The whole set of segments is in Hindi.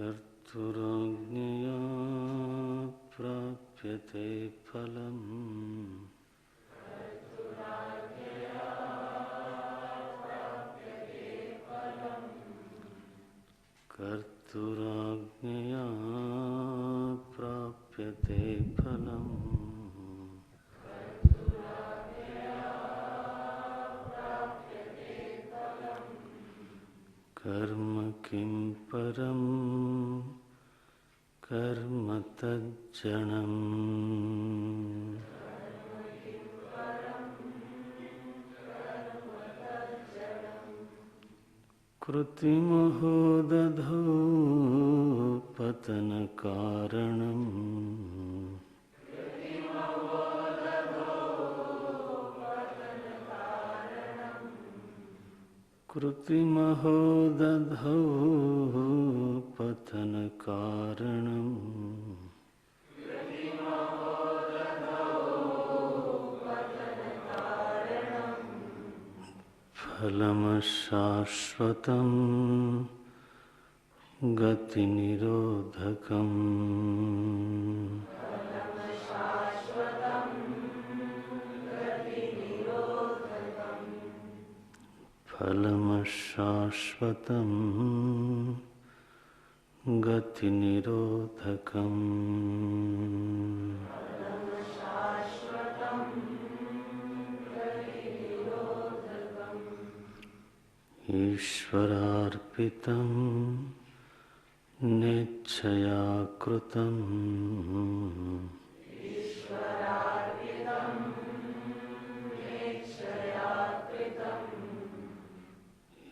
कर्तुराज्ञया प्राप्यते फलम्। कर्तुराज्ञया प्राप्यते फलम्। कर्म किं परं कर्म तज्जनम्। कृतिमहो दधौ पतनकारणम्। कृतिमहो दधौ पतनकारणम्। फलमशाश्वतं गतिनिरोधकम्। फलमशाश्वतं गतिनिरोधकम्। ईश्वरार्पितं नेच्छया कृतम्।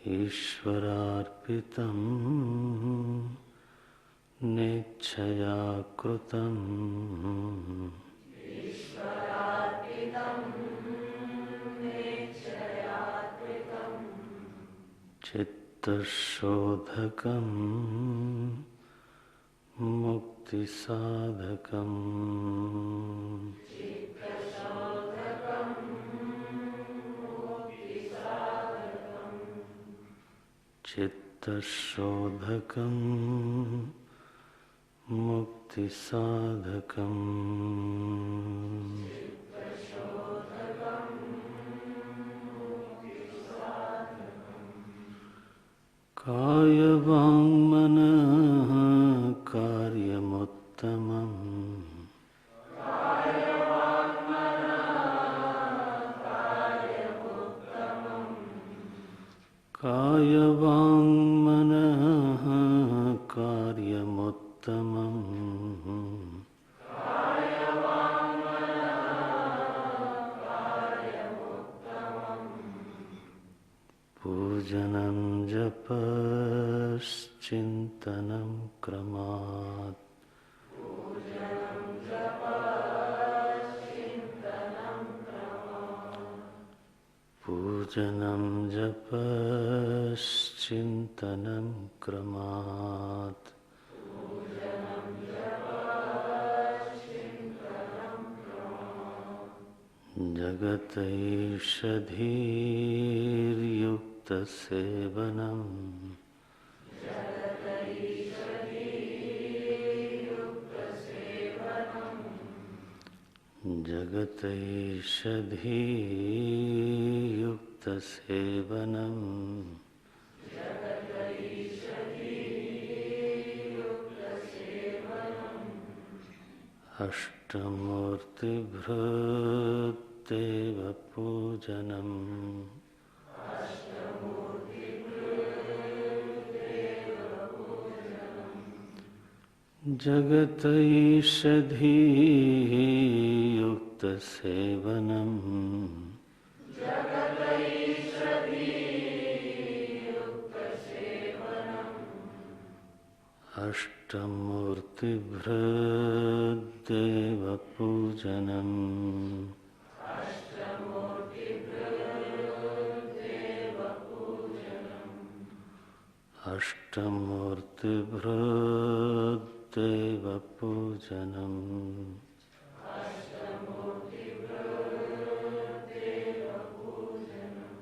ईश्वरार्पितं नेच्छया कृतम्। चित्तशोधकम् मुक्तिसाधकम्। चित्तशोधकम् मुक्तिसाधकम्। कायवाङ्मनः कार्यमुत्तमम्। कायवाङ्मनः कार्यमुत्तमम्। पूजनं जपश्चिन्तनं क्रमात्। पूजनं जपश्चिन्तनं क्रमात्। जगतैषधीर्युक्तसेवनम्। जगतैषधीर्युक्तसेवनम्। अष्टमूर्तिभृत्तेव पूजनम्। जगतैषधीर्युक्तसेवनम्। अष्टमूर्तिभृत्तेव पूजनम्। अष्टमूर्तिभृत्तेव पूजनम्।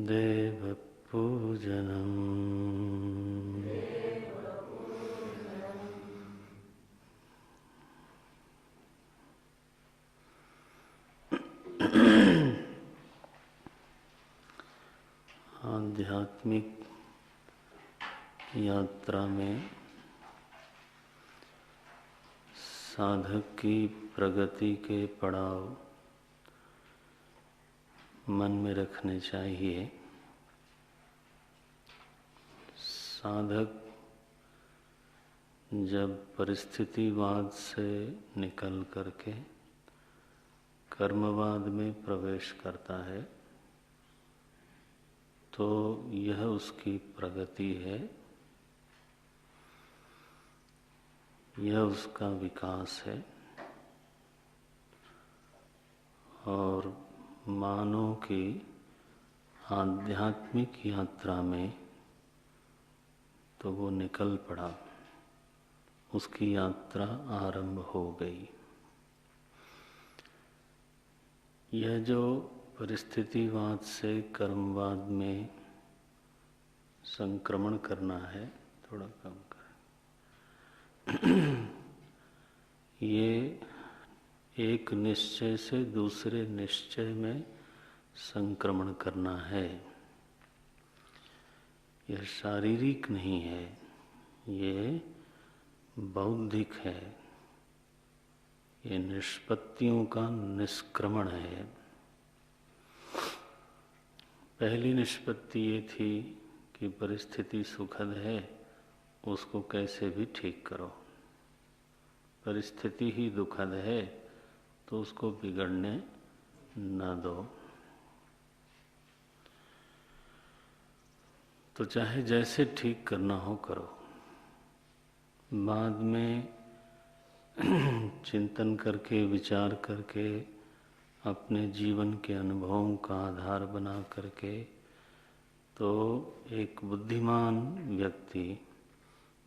देवपूजनम्। आध्यात्मिक यात्रा में साधक की प्रगति के पड़ाव मन में रखने चाहिए। साधक जब परिस्थितिवाद से निकल करके कर्मवाद में प्रवेश करता है तो यह उसकी प्रगति है, यह उसका विकास है। और मानव की आध्यात्मिक यात्रा में तो वो निकल पड़ा, उसकी यात्रा आरंभ हो गई। यह जो परिस्थितिवाद से कर्मवाद में संक्रमण करना है, थोड़ा कम करें, ये एक निश्चय से दूसरे निश्चय में संक्रमण करना है। यह शारीरिक नहीं है, ये बौद्धिक है, ये निष्पत्तियों का निष्क्रमण है। पहली निष्पत्ति ये थी कि परिस्थिति सुखद है, उसको कैसे भी ठीक करो। परिस्थिति ही दुखद है तो उसको बिगड़ने न दो। तो चाहे जैसे ठीक करना हो करो। बाद में चिंतन करके, विचार करके, अपने जीवन के अनुभवों का आधार बना करके तो एक बुद्धिमान व्यक्ति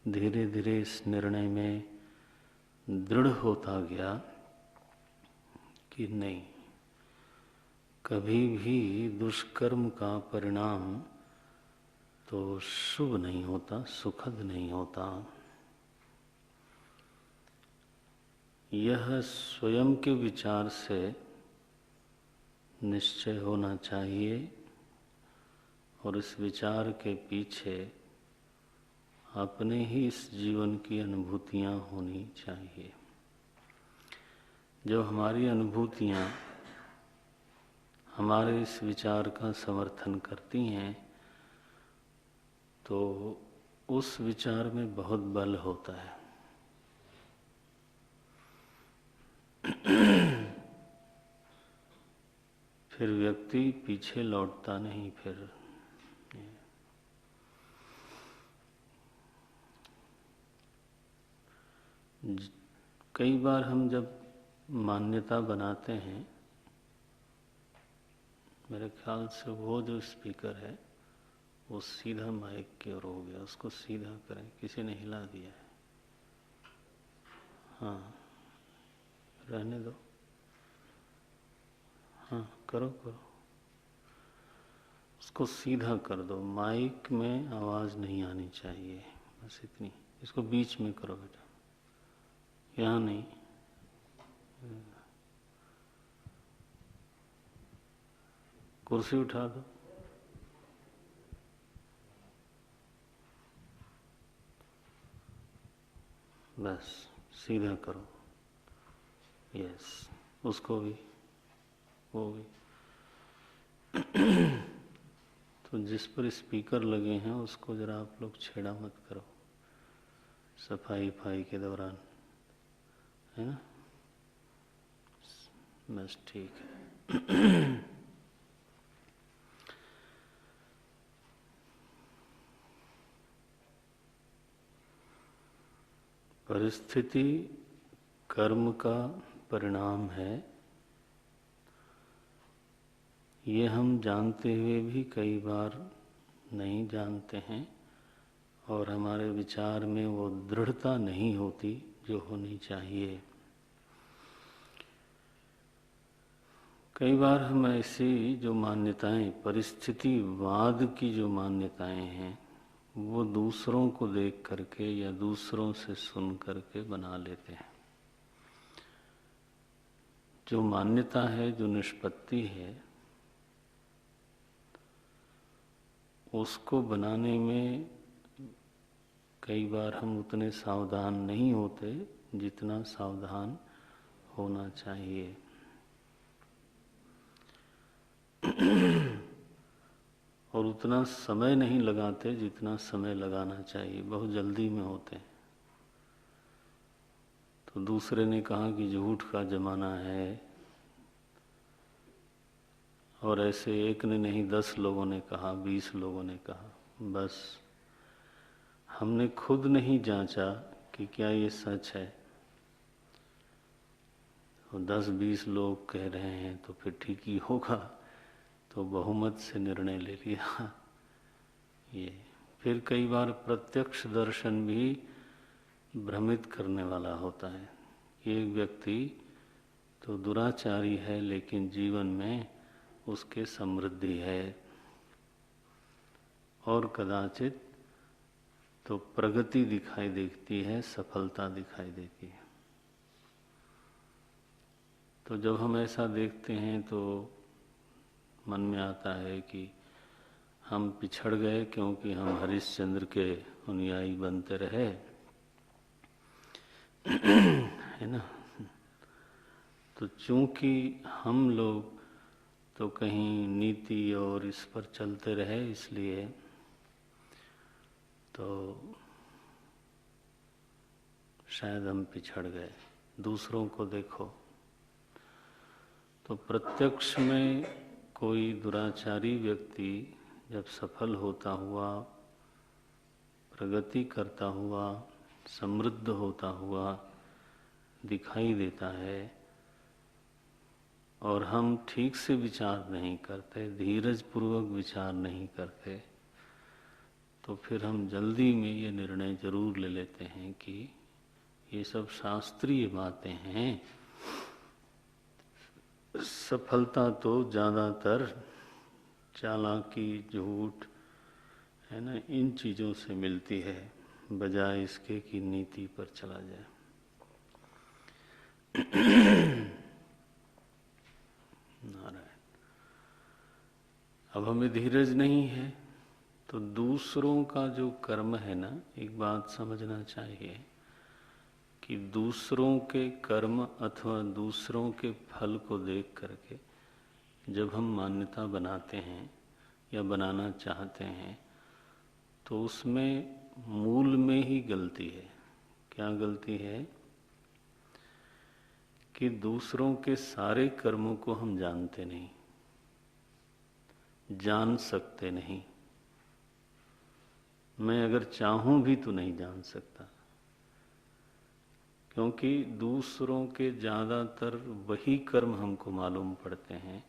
धीरे धीरे इस निर्णय में दृढ़ होता गया कि नहीं, कभी भी दुष्कर्म का परिणाम तो शुभ नहीं होता, सुखद नहीं होता। यह स्वयं के विचार से निश्चय होना चाहिए और इस विचार के पीछे अपने ही इस जीवन की अनुभूतियाँ होनी चाहिए। जो हमारी अनुभूतियाँ हमारे इस विचार का समर्थन करती हैं तो उस विचार में बहुत बल होता है। फिर व्यक्ति पीछे लौटता नहीं। फिर कई बार हम जब मान्यता बनाते हैं, मेरे ख्याल से वो जो स्पीकर है वो सीधा माइक की ओर हो गया, उसको सीधा करें, किसी ने हिला दिया है। हाँ, रहने दो। हाँ, करो करो, उसको सीधा कर दो। माइक में आवाज़ नहीं आनी चाहिए, बस इतनी। इसको बीच में करो बेटा, यहाँ नहीं। कुर्सी उठा दो। बस सीधा करो। यस, उसको भी, वो भी। तो जिस पर स्पीकर लगे हैं उसको जरा आप लोग छेड़ा मत करो सफाई के दौरान, है ना? बस ठीक है। परिस्थिति कर्म का परिणाम है, ये हम जानते हुए भी कई बार नहीं जानते हैं और हमारे विचार में वो दृढ़ता नहीं होती जो होनी चाहिए। कई बार हम ऐसी जो मान्यताएं, परिस्थितिवाद की जो मान्यताएं हैं, वो दूसरों को देख करके या दूसरों से सुन करके बना लेते हैं। जो मान्यता है, जो निष्पत्ति है, उसको बनाने में कई बार हम उतने सावधान नहीं होते जितना सावधान होना चाहिए। और उतना समय नहीं लगाते जितना समय लगाना चाहिए, बहुत जल्दी में होते हैं। तो दूसरे ने कहा कि झूठ का जमाना है, और ऐसे एक ने नहीं 10 लोगों ने कहा, 20 लोगों ने कहा। बस हमने खुद नहीं जांचा कि क्या ये सच है, तो 10-20 लोग कह रहे हैं तो फिर ठीक ही होगा, तो बहुमत से निर्णय ले लिया। ये फिर कई बार प्रत्यक्ष दर्शन भी भ्रमित करने वाला होता है। एक व्यक्ति तो दुराचारी है लेकिन जीवन में उसके समृद्धि है, और कदाचित तो प्रगति दिखाई देती है, सफलता दिखाई देती है। तो जब हम ऐसा देखते हैं तो मन में आता है कि हम पिछड़ गए क्योंकि हम हरिश्चंद्र के अनुयायी बनते रहे, है ना। तो चूंकि हम लोग तो कहीं नीति और इस पर चलते रहे, इसलिए तो शायद हम पिछड़ गए। दूसरों को देखो तो प्रत्यक्ष में कोई दुराचारी व्यक्ति जब सफल होता हुआ, प्रगति करता हुआ, समृद्ध होता हुआ दिखाई देता है, और हम ठीक से विचार नहीं करते, धीरज पूर्वक विचार नहीं करते, तो फिर हम जल्दी में ये निर्णय जरूर ले लेते हैं कि ये सब शास्त्रीय बातें हैं। सफलता तो ज़्यादातर चालाकी, झूठ, है ना, इन चीज़ों से मिलती है, बजाय इसके कि नीति पर चला जाए। नारायण। अब हमें धीरज नहीं है तो दूसरों का जो कर्म है ना, एक बात समझना चाहिए कि दूसरों के कर्म अथवा दूसरों के फल को देख करके जब हम मान्यता बनाते हैं या बनाना चाहते हैं तो उसमें मूल में ही गलती है। क्या गलती है? कि दूसरों के सारे कर्मों को हम जानते नहीं, जान सकते नहीं। मैं अगर चाहूं भी तो नहीं जान सकता, क्योंकि दूसरों के ज़्यादातर वही कर्म हमको मालूम पड़ते हैं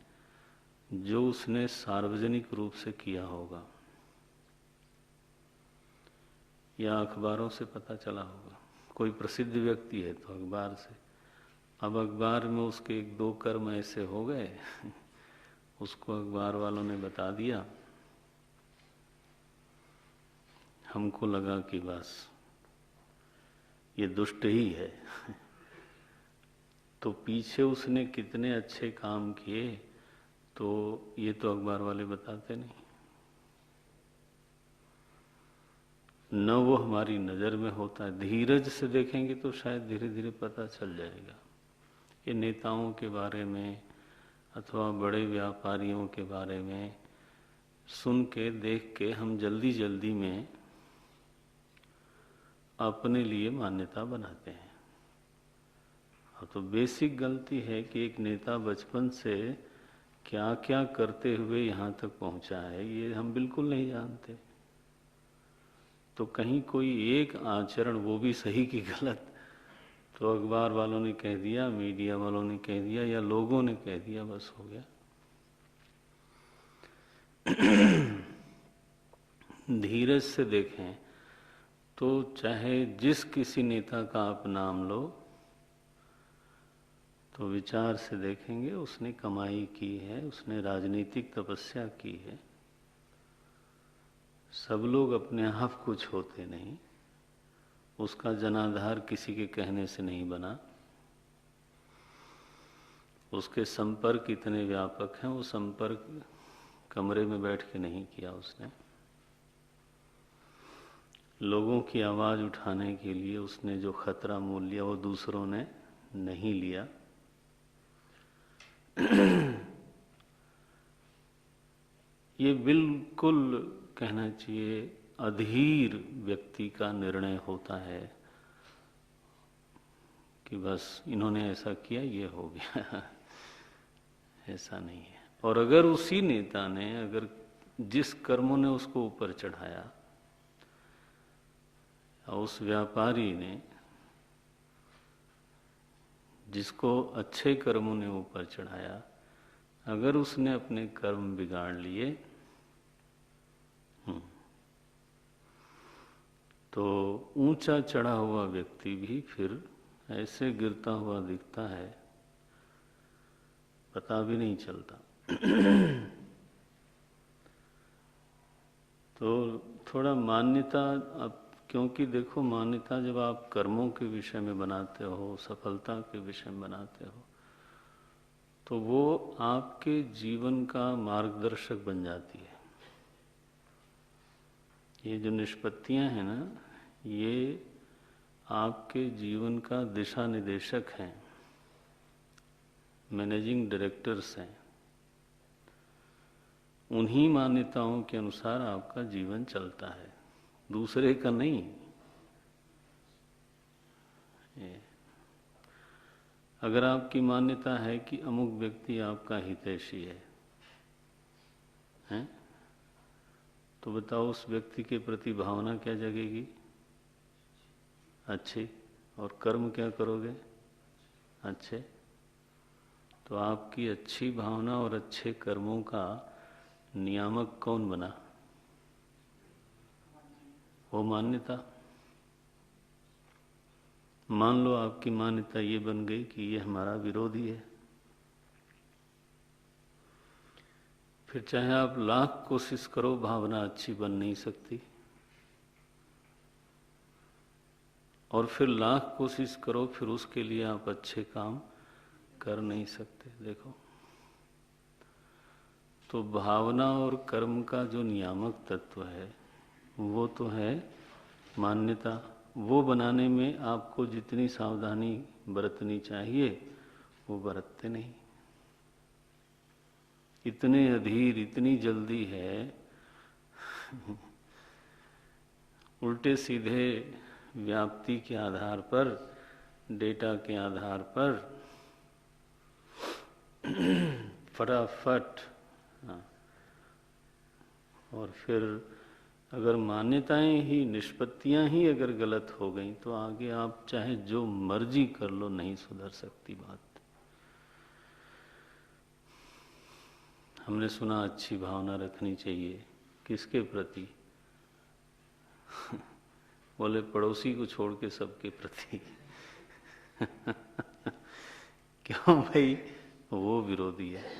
जो उसने सार्वजनिक रूप से किया होगा या अखबारों से पता चला होगा। कोई प्रसिद्ध व्यक्ति है तो अखबार से, अब अखबार में उसके 1-2 कर्म ऐसे हो गए उसको अखबार वालों ने बता दिया, हमको लगा कि बस ये दुष्ट ही है। तो पीछे उसने कितने अच्छे काम किए तो ये तो अखबार वाले बताते नहीं, न वो हमारी नज़र में होता है। धीरज से देखेंगे तो शायद धीरे धीरे पता चल जाएगा। ये नेताओं के बारे में अथवा बड़े व्यापारियों के बारे में सुन के, देख के हम जल्दी जल्दी में अपने लिए मान्यता बनाते हैं। तो बेसिक गलती है कि एक नेता बचपन से क्या क्या करते हुए यहाँ तक पहुँचा है ये हम बिल्कुल नहीं जानते। तो कहीं कोई एक आचरण, वो भी सही कि गलत, तो अखबार वालों ने कह दिया, मीडिया वालों ने कह दिया या लोगों ने कह दिया, बस हो गया। धीरज से देखें तो चाहे जिस किसी नेता का आप नाम लो तो विचार से देखेंगे उसने कमाई की है, उसने राजनीतिक तपस्या की है। सब लोग अपने आप कुछ होते नहीं, उसका जनाधार किसी के कहने से नहीं बना, उसके संपर्क इतने व्यापक हैं, वो संपर्क कमरे में बैठ के नहीं किया उसने, लोगों की आवाज़ उठाने के लिए उसने जो खतरा मोल लिया वो दूसरों ने नहीं लिया। ये बिल्कुल कहना चाहिए अधीर व्यक्ति का निर्णय होता है कि बस इन्होंने ऐसा किया ये हो गया। ऐसा नहीं है। और अगर उसी नेता ने, अगर जिस कर्मों ने उसको ऊपर चढ़ाया, उस व्यापारी ने जिसको अच्छे कर्मों ने ऊपर चढ़ाया, अगर उसने अपने कर्म बिगाड़ लिए तो ऊंचा चढ़ा हुआ व्यक्ति भी फिर ऐसे गिरता हुआ दिखता है, पता भी नहीं चलता। तो थोड़ा मान्यता, अब क्योंकि देखो मान्यता जब आप कर्मों के विषय में बनाते हो, सफलता के विषय में बनाते हो, तो वो आपके जीवन का मार्गदर्शक बन जाती है। ये जो निष्पत्तियां हैं ना, ये आपके जीवन का दिशा निर्देशक हैं, मैनेजिंग डायरेक्टर्स हैं। उन्हीं मान्यताओं के अनुसार आपका जीवन चलता है, दूसरे का नहीं। अगर आपकी मान्यता है कि अमुक व्यक्ति आपका हितैषी है, हैं? तो बताओ उस व्यक्ति के प्रति भावना क्या जगेगी? अच्छी। और कर्म क्या करोगे? अच्छे। तो आपकी अच्छी भावना और अच्छे कर्मों का नियामक कौन बना? वो मान्यता। मान लो आपकी मान्यता ये बन गई कि ये हमारा विरोधी है, फिर चाहे आप लाख कोशिश करो, भावना अच्छी बन नहीं सकती। और फिर लाख कोशिश करो, फिर उसके लिए आप अच्छे काम कर नहीं सकते। देखो, तो भावना और कर्म का जो नियामक तत्व है वो तो है मान्यता। वो बनाने में आपको जितनी सावधानी बरतनी चाहिए वो बरतते नहीं। इतने अधीर, इतनी जल्दी है, उल्टे सीधे व्याप्ति के आधार पर, डेटा के आधार पर फटाफट। और फिर अगर मान्यताएं ही, निष्पत्तियां ही अगर गलत हो गई तो आगे आप चाहे जो मर्जी कर लो, नहीं सुधर सकती बात। हमने सुना अच्छी भावना रखनी चाहिए, किसके प्रति? बोले पड़ोसी को छोड़ के सबके प्रति। क्यों भाई? वो विरोधी है।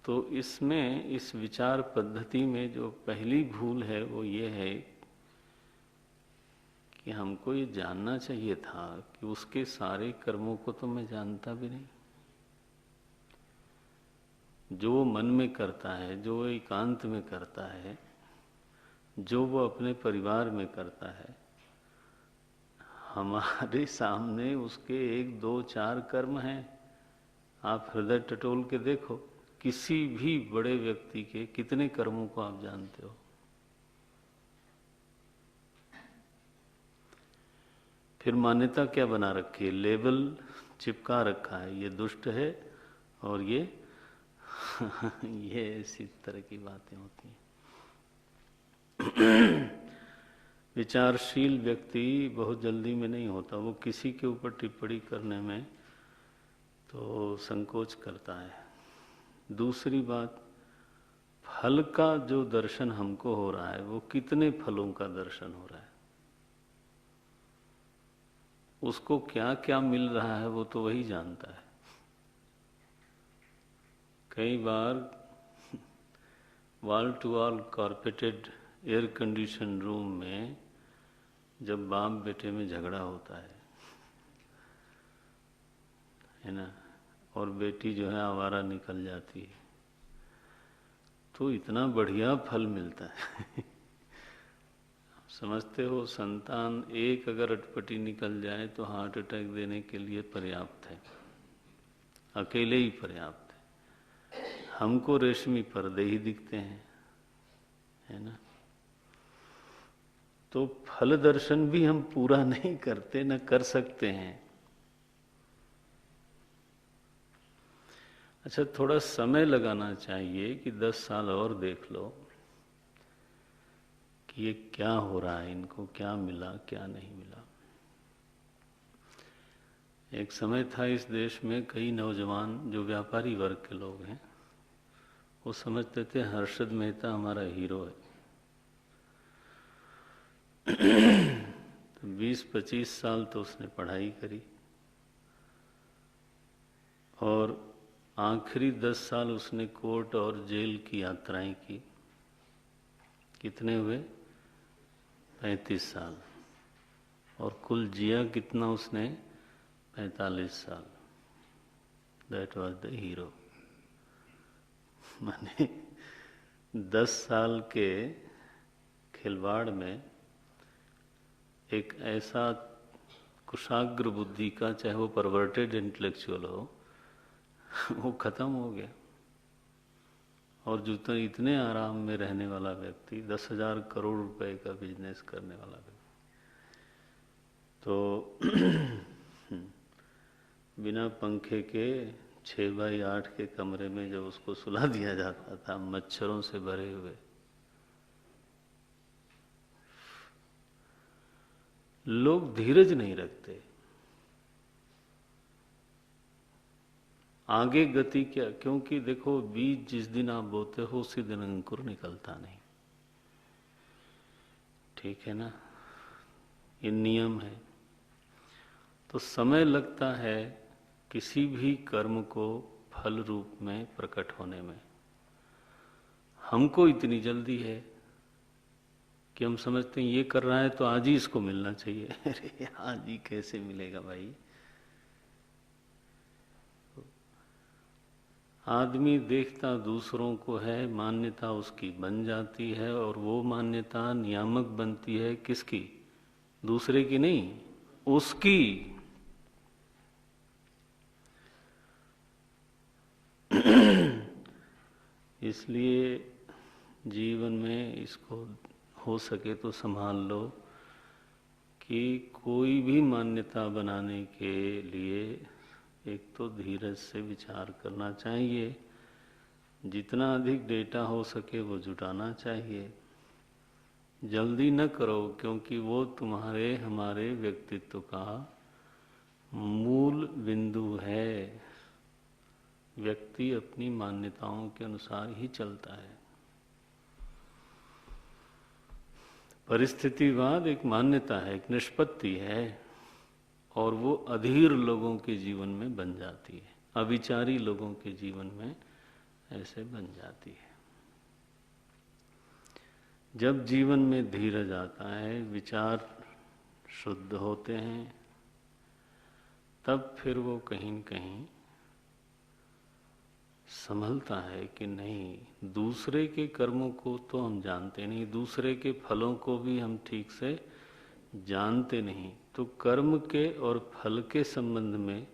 तो इसमें, इस विचार पद्धति में जो पहली भूल है वो ये है कि हमको ये जानना चाहिए था कि उसके सारे कर्मों को तो मैं जानता भी नहीं। जो वो मन में करता है, जो वो एकांत में करता है, जो वो अपने परिवार में करता है, हमारे सामने उसके 1, 2, 4 कर्म हैं। आप हृदय टटोल के देखो, किसी भी बड़े व्यक्ति के कितने कर्मों को आप जानते हो? फिर मान्यता क्या बना रखी है? लेबल चिपका रखा है, ये दुष्ट है और ये ये इसी तरह की बातें होती हैं। विचारशील व्यक्ति बहुत जल्दी में नहीं होता, वो किसी के ऊपर टिप्पणी करने में तो संकोच करता है। दूसरी बात, फल का जो दर्शन हमको हो रहा है वो कितने फलों का दर्शन हो रहा है, उसको क्या क्या मिल रहा है वो तो वही जानता है। कई बार wall to wall carpeted air condition room में जब बाप बेटे में झगड़ा होता है ना, और बेटी जो है आवारा निकल जाती है, तो इतना बढ़िया फल मिलता है। समझते हो, संतान एक अगर अटपटी निकल जाए तो हार्ट अटैक देने के लिए पर्याप्त है, अकेले ही पर्याप्त है। हमको रेशमी पर्दे ही दिखते हैं, है ना। तो फल दर्शन भी हम पूरा नहीं करते, न कर सकते हैं। अच्छा, थोड़ा समय लगाना चाहिए कि 10 साल और देख लो कि ये क्या हो रहा है, इनको क्या मिला क्या नहीं मिला। एक समय था इस देश में कई नौजवान जो व्यापारी वर्ग के लोग हैं, वो समझते थे हर्षद मेहता हमारा हीरो है। तो 20-25 साल तो उसने पढ़ाई करी और आखिरी 10 साल उसने कोर्ट और जेल की यात्राएं की। कितने हुए? 35 साल। और कुल जिया कितना उसने? 45 साल। That was the hero. माने 10 साल के खिलवाड़ में एक ऐसा कुशाग्र बुद्धि का, चाहे वो परवर्टेड इंटेलेक्चुअल हो, वो खत्म हो गया। और जो तो इतने आराम में रहने वाला व्यक्ति, 10,000 करोड़ रुपए का बिजनेस करने वाला व्यक्ति, तो बिना पंखे के 6x8 के कमरे में जब उसको सुला दिया जाता था, मच्छरों से भरे हुए, लोग धीरज नहीं रखते। आगे गति क्या? क्योंकि देखो, बीज जिस दिन आप बोते हो उसी दिन अंकुर निकलता नहीं, ठीक है ना, ये नियम है। तो समय लगता है किसी भी कर्म को फल रूप में प्रकट होने में। हमको इतनी जल्दी है कि हम समझते हैं ये कर रहा है तो आज ही इसको मिलना चाहिए। अरे आज ही कैसे मिलेगा भाई? आदमी देखता दूसरों को है, मान्यता उसकी बन जाती है, और वो मान्यता नियामक बनती है किसकी? दूसरे की नहीं, उसकी। इसलिए जीवन में इसको हो सके तो संभाल लो कि कोई भी मान्यता बनाने के लिए एक तो धीरज से विचार करना चाहिए, जितना अधिक डेटा हो सके वो जुटाना चाहिए। जल्दी न करो, क्योंकि वो तुम्हारे हमारे व्यक्तित्व का मूल बिंदु है। व्यक्ति अपनी मान्यताओं के अनुसार ही चलता है। परिस्थितिवाद एक मान्यता है, एक निष्पत्ति है, और वो अधीर लोगों के जीवन में बन जाती है, अविचारी लोगों के जीवन में ऐसे बन जाती है। जब जीवन में धीरज आता है, विचार शुद्ध होते हैं, तब फिर वो कहीं न कहीं संभलता है कि नहीं, दूसरे के कर्मों को तो हम जानते नहीं, दूसरे के फलों को भी हम ठीक से जानते नहीं। तो कर्म के और फल के संबंध में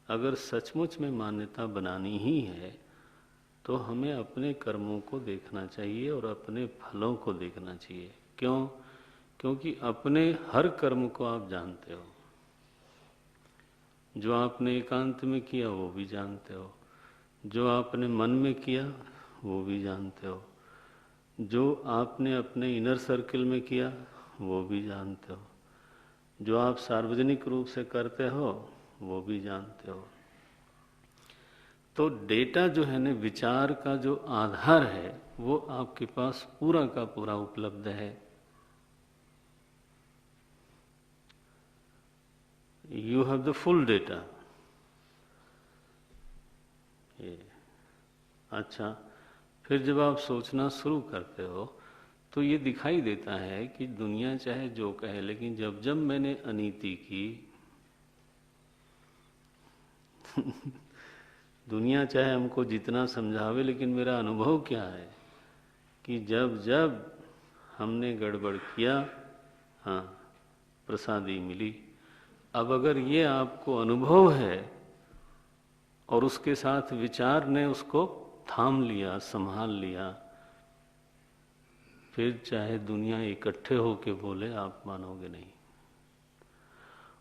अगर सचमुच में मान्यता बनानी ही है तो हमें अपने कर्मों को देखना चाहिए और अपने फलों को देखना चाहिए। क्यों? क्योंकि अपने हर कर्म को आप जानते हो। जो आपने एकांत में किया वो भी जानते हो, जो आपने मन में किया वो भी जानते हो, जो आपने अपने इनर सर्किल में किया वो भी जानते हो, जो आप सार्वजनिक रूप से करते हो वो भी जानते हो। तो डेटा जो है ना, विचार का जो आधार है, वो आपके पास पूरा का पूरा उपलब्ध है। You have the full data. ये अच्छा, फिर जब आप सोचना शुरू करते हो तो ये दिखाई देता है कि दुनिया चाहे जो कहे, लेकिन जब जब मैंने अनीति की दुनिया चाहे हमको जितना समझावे, लेकिन मेरा अनुभव क्या है? कि जब जब हमने गड़बड़ किया, हाँ, प्रसादी मिली। अब अगर ये आपको अनुभव है और उसके साथ विचार ने उसको थाम लिया, संभाल लिया, फिर चाहे दुनिया इकट्ठे होके बोले, आप मानोगे नहीं।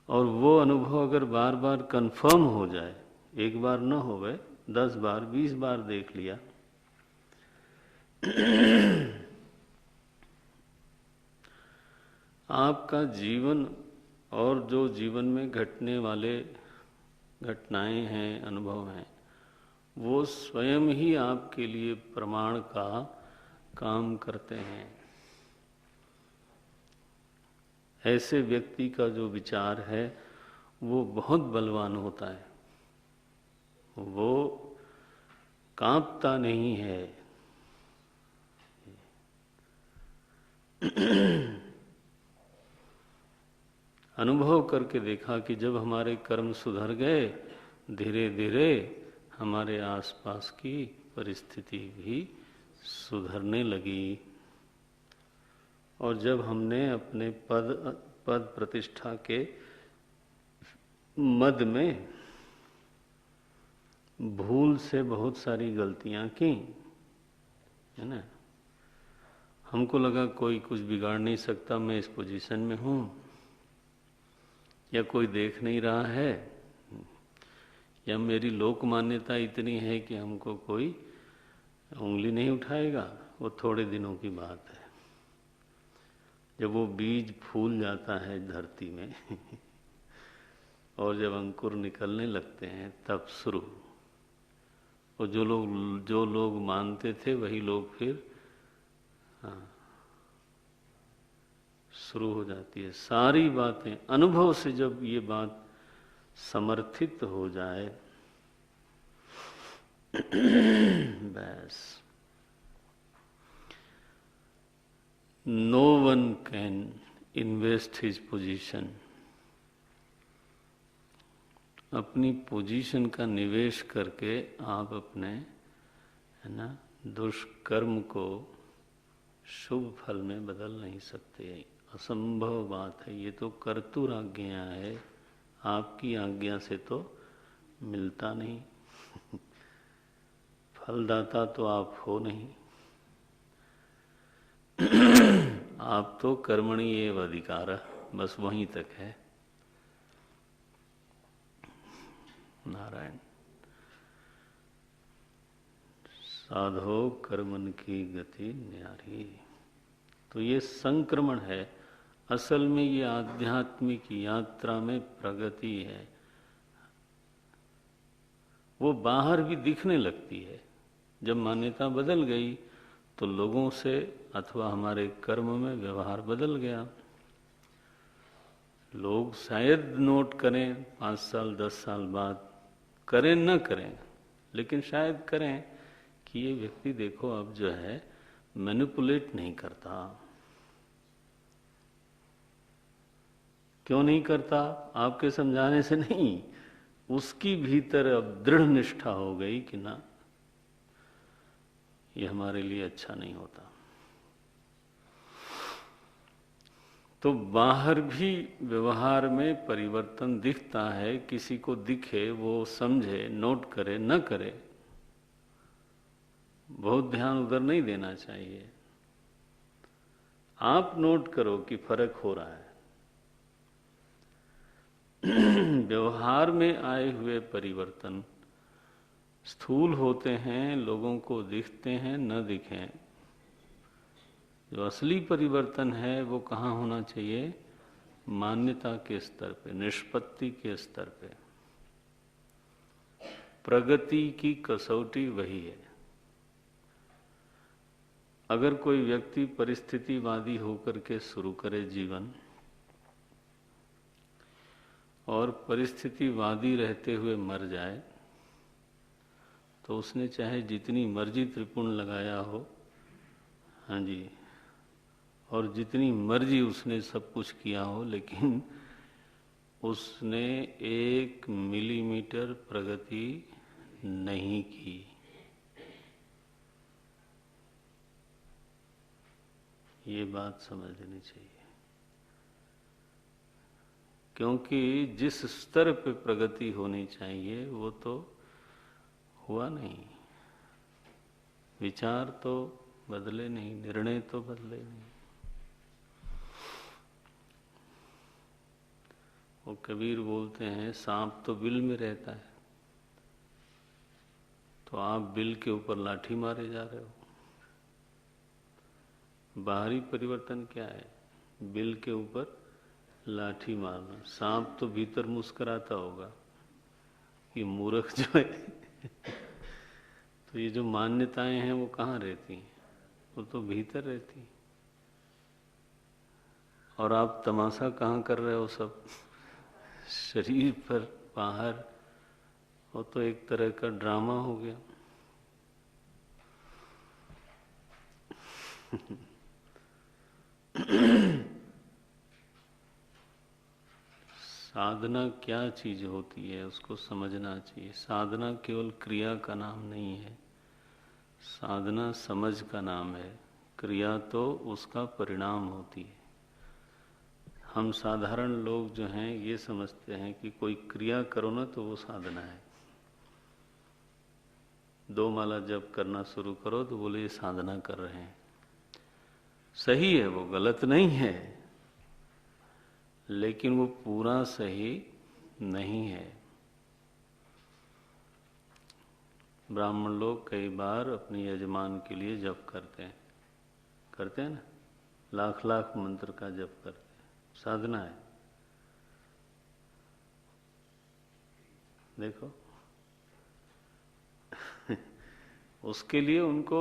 और वो अनुभव अगर बार बार कंफर्म हो जाए, एक बार न होवे, 10 बार 20 बार देख लिया, आपका जीवन और जो जीवन में घटने वाले घटनाएं हैं, अनुभव हैं, वो स्वयं ही आपके लिए प्रमाण का काम करते हैं। ऐसे व्यक्ति का जो विचार है वो बहुत बलवान होता है, वो कांपता नहीं है। अनुभव करके देखा कि जब हमारे कर्म सुधर गए, धीरे धीरे हमारे आसपास की परिस्थिति भी सुधरने लगी। और जब हमने अपने पद प्रतिष्ठा के मद में भूल से बहुत सारी गलतियां की, है ना, हमको लगा कोई कुछ बिगाड़ नहीं सकता, मैं इस पोजीशन में हूं, या कोई देख नहीं रहा है, या मेरी लोक मान्यता इतनी है कि हमको कोई उंगली नहीं उठाएगा। वो थोड़े दिनों की बात है। जब वो बीज फूल जाता है धरती में और जब अंकुर निकलने लगते हैं, तब शुरू। और जो लोग मानते थे वही लोग फिर, हाँ, शुरू हो जाती है सारी बातें। अनुभव से जब ये बात समर्थित हो जाए बस, no one can invest his position. अपनी पोजीशन का निवेश करके आप अपने, है ना, दुष्कर्म को शुभ फल में बदल नहीं सकते। असंभव बात है। ये तो कर्तुर आज्ञा है, आपकी आज्ञा से तो मिलता नहीं। फलदाता तो आप हो नहीं। आप तो कर्मणि एव अधिकारः, बस वहीं तक है। नारायण। साधो कर्मन की गति न्यारी। तो ये संक्रमण है। असल में ये आध्यात्मिक यात्रा में प्रगति है। वो बाहर भी दिखने लगती है। जब मान्यता बदल गई तो लोगों से अथवा हमारे कर्म में व्यवहार बदल गया। लोग शायद नोट करें 5 साल 10 साल बाद, करें न करें, लेकिन शायद करें कि ये व्यक्ति देखो अब जो है मैनिपुलेट नहीं करता। क्यों नहीं करता? आपके समझाने से नहीं, उसकी भीतर अब दृढ़ निष्ठा हो गई कि ना, ये हमारे लिए अच्छा नहीं होता। तो बाहर भी व्यवहार में परिवर्तन दिखता है। किसी को दिखे, वो समझे, नोट करे, न करे, बहुत ध्यान उधर नहीं देना चाहिए। आप नोट करो कि फर्क हो रहा है। व्यवहार में आए हुए परिवर्तन स्थूल होते हैं, लोगों को दिखते हैं, न दिखें। जो असली परिवर्तन है वो कहाँ होना चाहिए? मान्यता के स्तर पे, निष्पत्ति के स्तर पे। प्रगति की कसौटी वही है। अगर कोई व्यक्ति परिस्थितिवादी होकर के शुरू करे जीवन, और परिस्थितिवादी रहते हुए मर जाए, तो उसने चाहे जितनी मर्जी त्रिपुण लगाया हो, हाँ जी, और जितनी मर्जी उसने सब कुछ किया हो, लेकिन उसने 1 मिलीमीटर प्रगति नहीं की। ये बात समझ लेनी चाहिए। क्योंकि जिस स्तर पे प्रगति होनी चाहिए वो तो हुआ नहीं, विचार तो बदले नहीं, निर्णय तो बदले नहीं। वो कबीर बोलते हैं सांप तो बिल में रहता है, तो आप बिल के ऊपर लाठी मारे जा रहे हो। बाहरी परिवर्तन क्या है? बिल के ऊपर लाठी मारना। सांप तो भीतर मुस्कुराता होगा, ये मूर्ख जो है तो ये जो मान्यताएं हैं वो कहाँ रहती हैं? वो तो भीतर रहती हैं। और आप तमाशा कहाँ कर रहे हो सब? शरीर पर, बाहर। वो तो एक तरह का ड्रामा हो गया। साधना क्या चीज होती है उसको समझना चाहिए। साधना केवल क्रिया का नाम नहीं है, साधना समझ का नाम है। क्रिया तो उसका परिणाम होती है। हम साधारण लोग जो हैं ये समझते हैं कि कोई क्रिया करो ना तो वो साधना है। 2 माला जप करना शुरू करो तो बोले ये साधना कर रहे हैं। सही है, वो गलत नहीं है, लेकिन वो पूरा सही नहीं है। ब्राह्मण लोग कई बार अपने यजमान के लिए जप करते हैं ना, लाख लाख मंत्र का जप करते हैं, साधना है। देखो उसके लिए उनको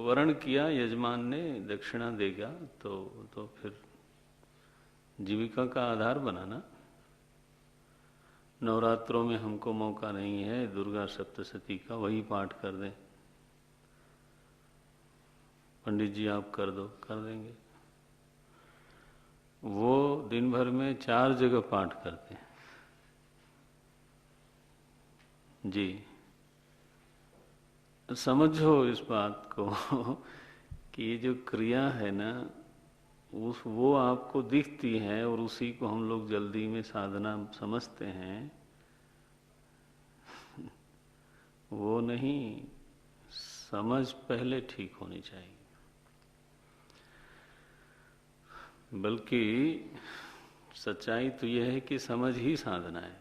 वर्ण किया, यजमान ने दक्षिणा देगा तो फिर जीविका का आधार बना ना। नवरात्रों में हमको मौका नहीं है, दुर्गा सप्तशती का वही पाठ कर दें। पंडित जी आप कर दो, कर देंगे। वो दिन भर में 4 जगह पाठ करते हैं जी। समझो इस बात को कि ये जो क्रिया है ना वो आपको दिखती है और उसी को हम लोग जल्दी में साधना समझते हैं। वो नहीं, समझ पहले ठीक होनी चाहिए। बल्कि सच्चाई तो यह है कि समझ ही साधना है।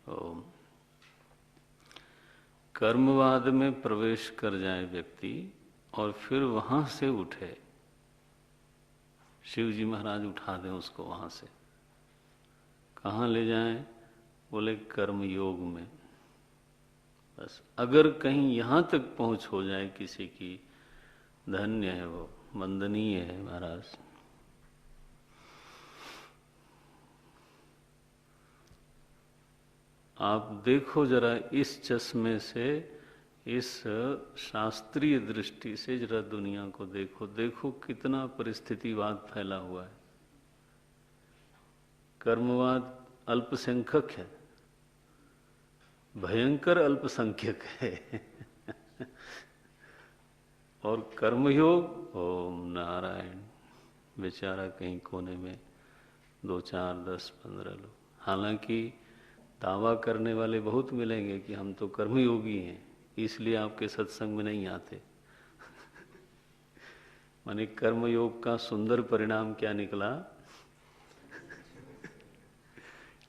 ओम। कर्मवाद में प्रवेश कर जाए व्यक्ति और फिर वहां से उठे, शिव जी महाराज उठा दें उसको वहां से। कहाँ ले जाएं? बोले कर्म योग में। बस अगर कहीं यहाँ तक पहुंच हो जाए किसी की, धन्य है वो, वंदनीय है महाराज। आप देखो जरा इस चश्मे से, इस शास्त्रीय दृष्टि से जरा दुनिया को देखो। देखो कितना परिस्थितिवाद फैला हुआ है। कर्मवाद अल्पसंख्यक है, भयंकर अल्पसंख्यक है और कर्मयोग, ओम नारायण, बेचारा कहीं कोने में 2, 4, 10, 15 लोग। हालांकि दावा करने वाले बहुत मिलेंगे कि हम तो कर्मयोगी हैं, इसलिए आपके सत्संग में नहीं आते माने कर्मयोग का सुंदर परिणाम क्या निकला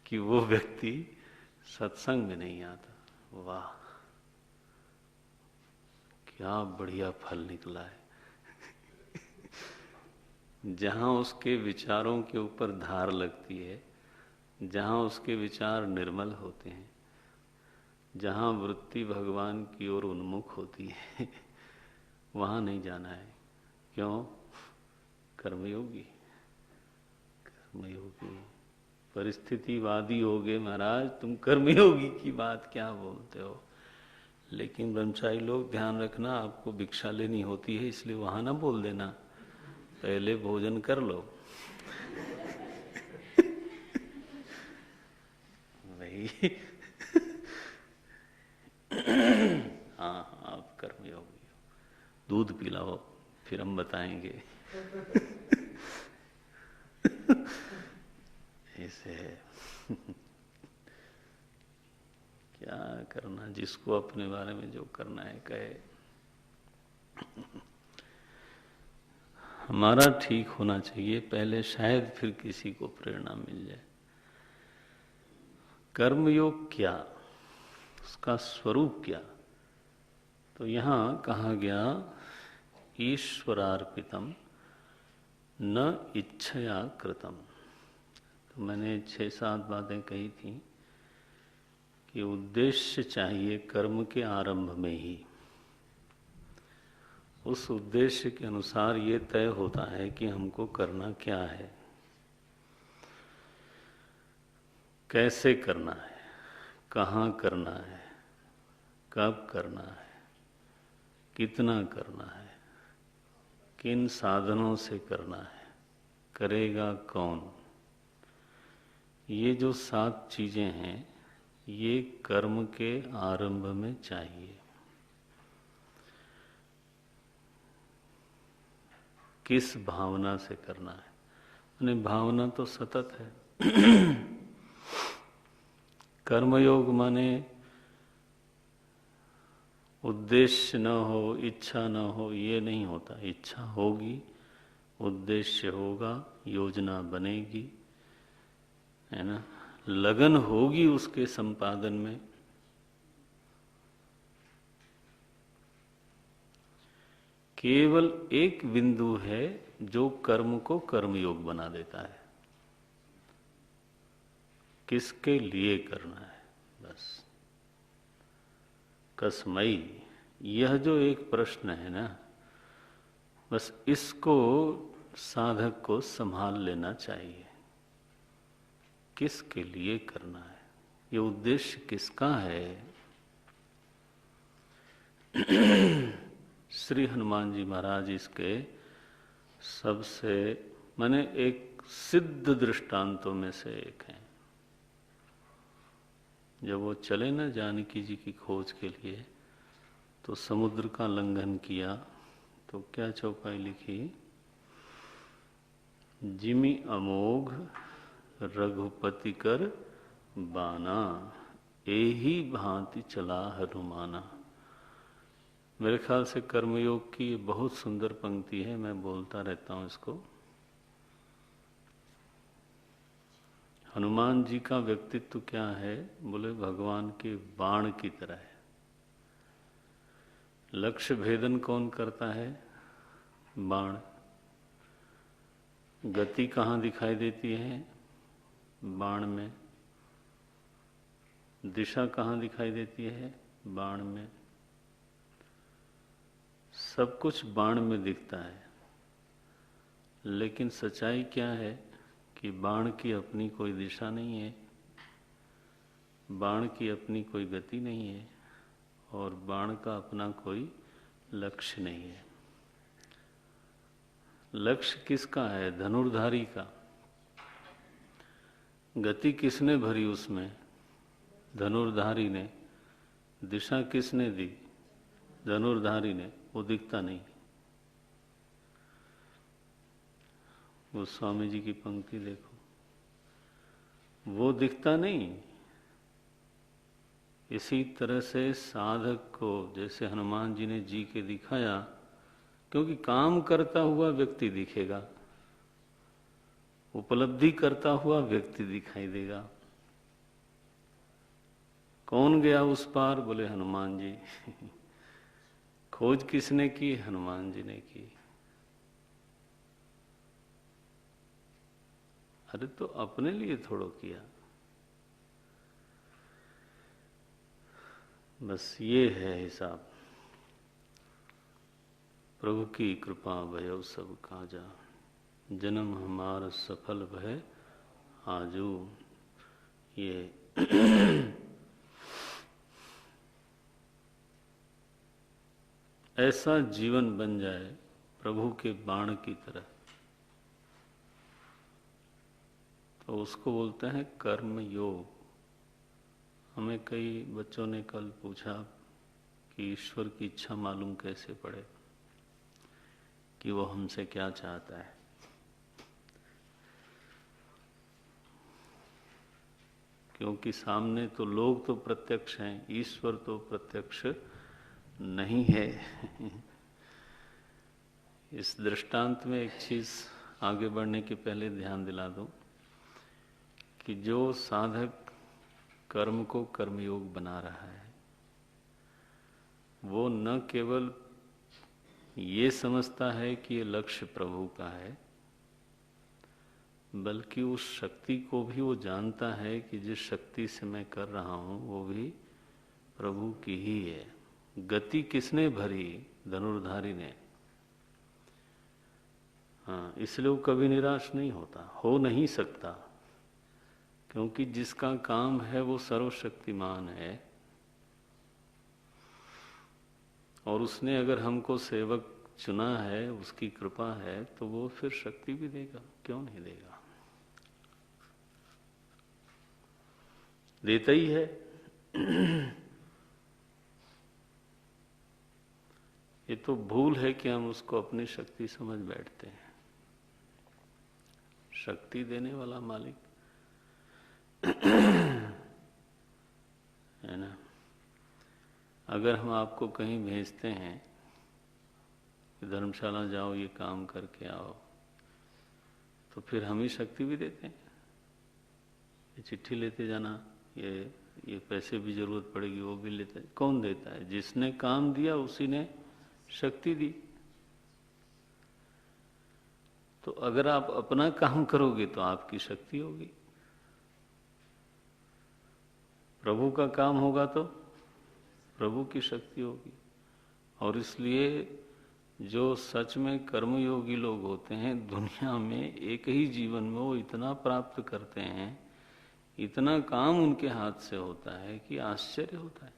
कि वो व्यक्ति सत्संग में नहीं आता। वाह, क्या बढ़िया फल निकला है जहां उसके विचारों के ऊपर धार लगती है, जहां उसके विचार निर्मल होते हैं, जहां वृत्ति भगवान की ओर उन्मुख होती है वहां नहीं जाना है। क्यों? कर्मयोगी, कर्मयोगी। परिस्थितिवादी हो गए महाराज, तुम कर्मयोगी की बात क्या बोलते हो? लेकिन ब्रह्मचारी लोग ध्यान रखना, आपको भिक्षा लेनी होती है, इसलिए वहां ना बोल देना, पहले भोजन कर लो वही हाँ आप कर दूध पिलाओ फिर हम बताएंगे। ऐसे है। क्या करना, जिसको अपने बारे में जो करना है कहे। हमारा ठीक होना चाहिए पहले, शायद फिर किसी को प्रेरणा मिल जाए। कर्मयोग क्या, उसका स्वरूप क्या? तो यहाँ कहा गया ईश्वरार्पितम न इच्छया कृतम। तो मैंने 6-7 बातें कही थी कि उद्देश्य चाहिए कर्म के आरंभ में ही। उस उद्देश्य के अनुसार ये तय होता है कि हमको करना क्या है, कैसे करना है, कहाँ करना है, कब करना है, कितना करना है, किन साधनों से करना है, करेगा कौन। ये जो 7 चीजें हैं ये कर्म के आरंभ में चाहिए। किस भावना से करना है, यानी भावना तो सतत है। कर्मयोग माने उद्देश्य न हो, इच्छा न हो, ये नहीं होता। इच्छा होगी, उद्देश्य होगा, योजना बनेगी, है ना, लगन होगी उसके संपादन में। केवल एक बिंदु है जो कर्म को कर्मयोग बना देता है, किसके लिए करना है, बस। कसमई, यह जो एक प्रश्न है ना, बस इसको साधक को संभाल लेना चाहिए। किसके लिए करना है, ये उद्देश्य किसका है। श्री हनुमान जी महाराज इसके सबसे माने एक सिद्ध दृष्टांतों में से एक हैं। जब वो चले ना जानकी जी की खोज के लिए, तो समुद्र का लंघन किया, तो क्या चौपाई लिखी, जिमि अमोघ रघुपति कर बाना, एही भांति चला हनुमाना। मेरे ख्याल से कर्मयोग की ये बहुत सुंदर पंक्ति है, मैं बोलता रहता हूँ इसको। हनुमान जी का व्यक्तित्व क्या है, बोले भगवान के बाण की तरह है। लक्ष्य भेदन कौन करता है, बाण। गति कहाँ दिखाई देती है, बाण में। दिशा कहाँ दिखाई देती है, बाण में। सब कुछ बाण में दिखता है, लेकिन सच्चाई क्या है कि बाण की अपनी कोई दिशा नहीं है, बाण की अपनी कोई गति नहीं है, और बाण का अपना कोई लक्ष्य नहीं है। लक्ष्य किसका है, धनुर्धारी का। गति किसने भरी उसमें, धनुर्धारी ने। दिशा किसने दी, धनुर्धारी ने। वो दिखता नहीं। वो स्वामी जी की पंक्ति देखो, वो दिखता नहीं। इसी तरह से साधक को, जैसे हनुमान जी ने जी के दिखाया, क्योंकि काम करता हुआ व्यक्ति दिखेगा, उपलब्धि करता हुआ व्यक्ति दिखाई देगा। कौन गया उस पार, बोले हनुमान जी। खोज किसने की, हनुमान जी ने की। अरे तो अपने लिए थोड़ो किया। बस ये है हिसाब। प्रभु की कृपा भयो सब काजा, जन्म हमार सफल भय आजू। ये ऐसा जीवन बन जाए प्रभु के बाण की तरह, तो उसको बोलते हैं कर्म योग। हमें कई बच्चों ने कल पूछा कि ईश्वर की इच्छा मालूम कैसे पड़े। कि वो हमसे क्या चाहता है। क्योंकि सामने तो लोग तो प्रत्यक्ष हैं, ईश्वर तो प्रत्यक्ष नहीं है। इस दृष्टांत में एक चीज आगे बढ़ने के पहले ध्यान दिला दूं कि जो साधक कर्म को कर्मयोग बना रहा है, वो न केवल ये समझता है कि ये लक्ष्य प्रभु का है, बल्कि उस शक्ति को भी वो जानता है कि जिस शक्ति से मैं कर रहा हूँ वो भी प्रभु की ही है। गति किसने भरी? धनुर्धारी ने। हाँ, इसलिए वो कभी निराश नहीं होता, हो नहीं सकता, क्योंकि जिसका काम है वो सर्वशक्तिमान है। और उसने अगर हमको सेवक चुना है, उसकी कृपा है, तो वो फिर शक्ति भी देगा, क्यों नहीं देगा? देता ही है। ये तो भूल है कि हम उसको अपनी शक्ति समझ बैठते हैं। शक्ति देने वाला मालिक है ना। अगर हम आपको कहीं भेजते हैं कि धर्मशाला जाओ, ये काम करके आओ, तो फिर हम ही शक्ति भी देते हैं। ये चिट्ठी लेते जाना, ये पैसे भी जरूरत पड़ेगी, वो भी लेते हैं। कौन देता है? जिसने काम दिया उसी ने शक्ति दी। तो अगर आप अपना काम करोगे तो आपकी शक्ति होगी, प्रभु का काम होगा तो प्रभु की शक्ति होगी। और इसलिए जो सच में कर्मयोगी लोग होते हैं, दुनिया में एक ही जीवन में वो इतना प्राप्त करते हैं, इतना काम उनके हाथ से होता है कि आश्चर्य होता है।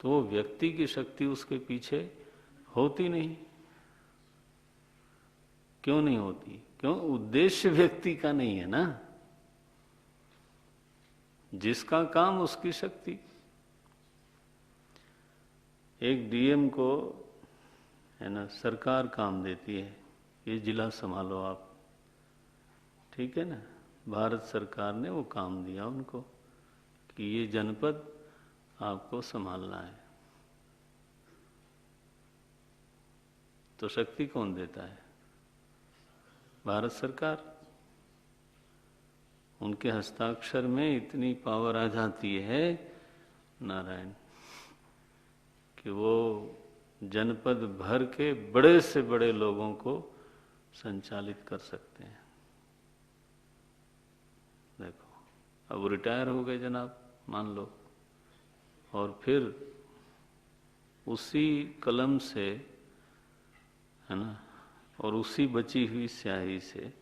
तो वो व्यक्ति की शक्ति उसके पीछे होती नहीं। क्यों नहीं होती? क्यों? उद्देश्य व्यक्ति का नहीं है ना, जिसका काम उसकी शक्ति। एक डीएम को है ना सरकार काम देती है, ये जिला संभालो आप, ठीक है ना। भारत सरकार ने वो काम दिया उनको कि ये जनपद आपको संभालना है। तो शक्ति कौन देता है? भारत सरकार। उनके हस्ताक्षर में इतनी पावर आ जाती है नारायण कि वो जनपद भर के बड़े से बड़े लोगों को संचालित कर सकते हैं। देखो, अब रिटायर हो गए जनाब, मान लो, और फिर उसी कलम से, है ना, और उसी बची हुई स्याही से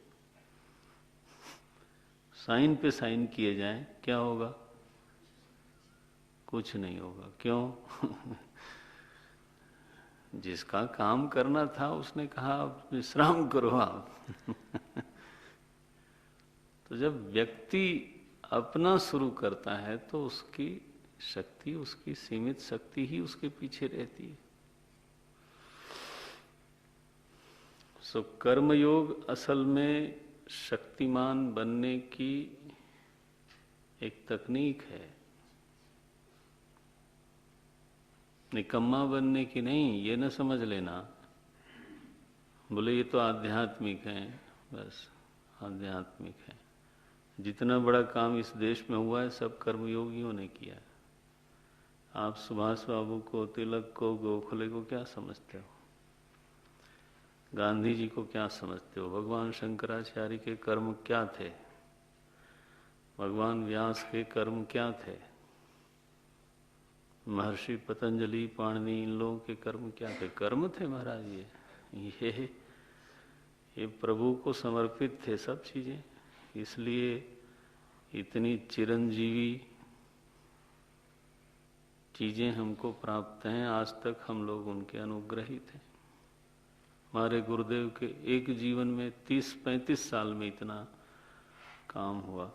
साइन पे साइन किए जाएं, क्या होगा? कुछ नहीं होगा। क्यों? जिसका काम करना था उसने कहा विश्राम करो आप। तो जब व्यक्ति अपना शुरू करता है तो उसकी शक्ति, उसकी सीमित शक्ति ही उसके पीछे रहती है। सो कर्मयोग असल में शक्तिमान बनने की एक तकनीक है, निकम्मा बनने की नहीं। ये न समझ लेना बोले ये तो आध्यात्मिक है, बस आध्यात्मिक है। जितना बड़ा काम इस देश में हुआ है सब कर्मयोगियों ने किया है। आप सुभाष बाबू को, तिलक को, गोखले को क्या समझते हो? गांधी जी को क्या समझते हो? भगवान शंकराचार्य के कर्म क्या थे? भगवान व्यास के कर्म क्या थे? महर्षि पतंजलि, पाणिनि, इन लोगों के कर्म क्या थे? कर्म थे महाराज। ये प्रभु को समर्पित थे सब चीजें, इसलिए इतनी चिरंजीवी चीजें हमको प्राप्त हैं। आज तक हम लोग उनके अनुग्रहित हैं। हमारे गुरुदेव के एक जीवन में 30-35 साल में इतना काम हुआ।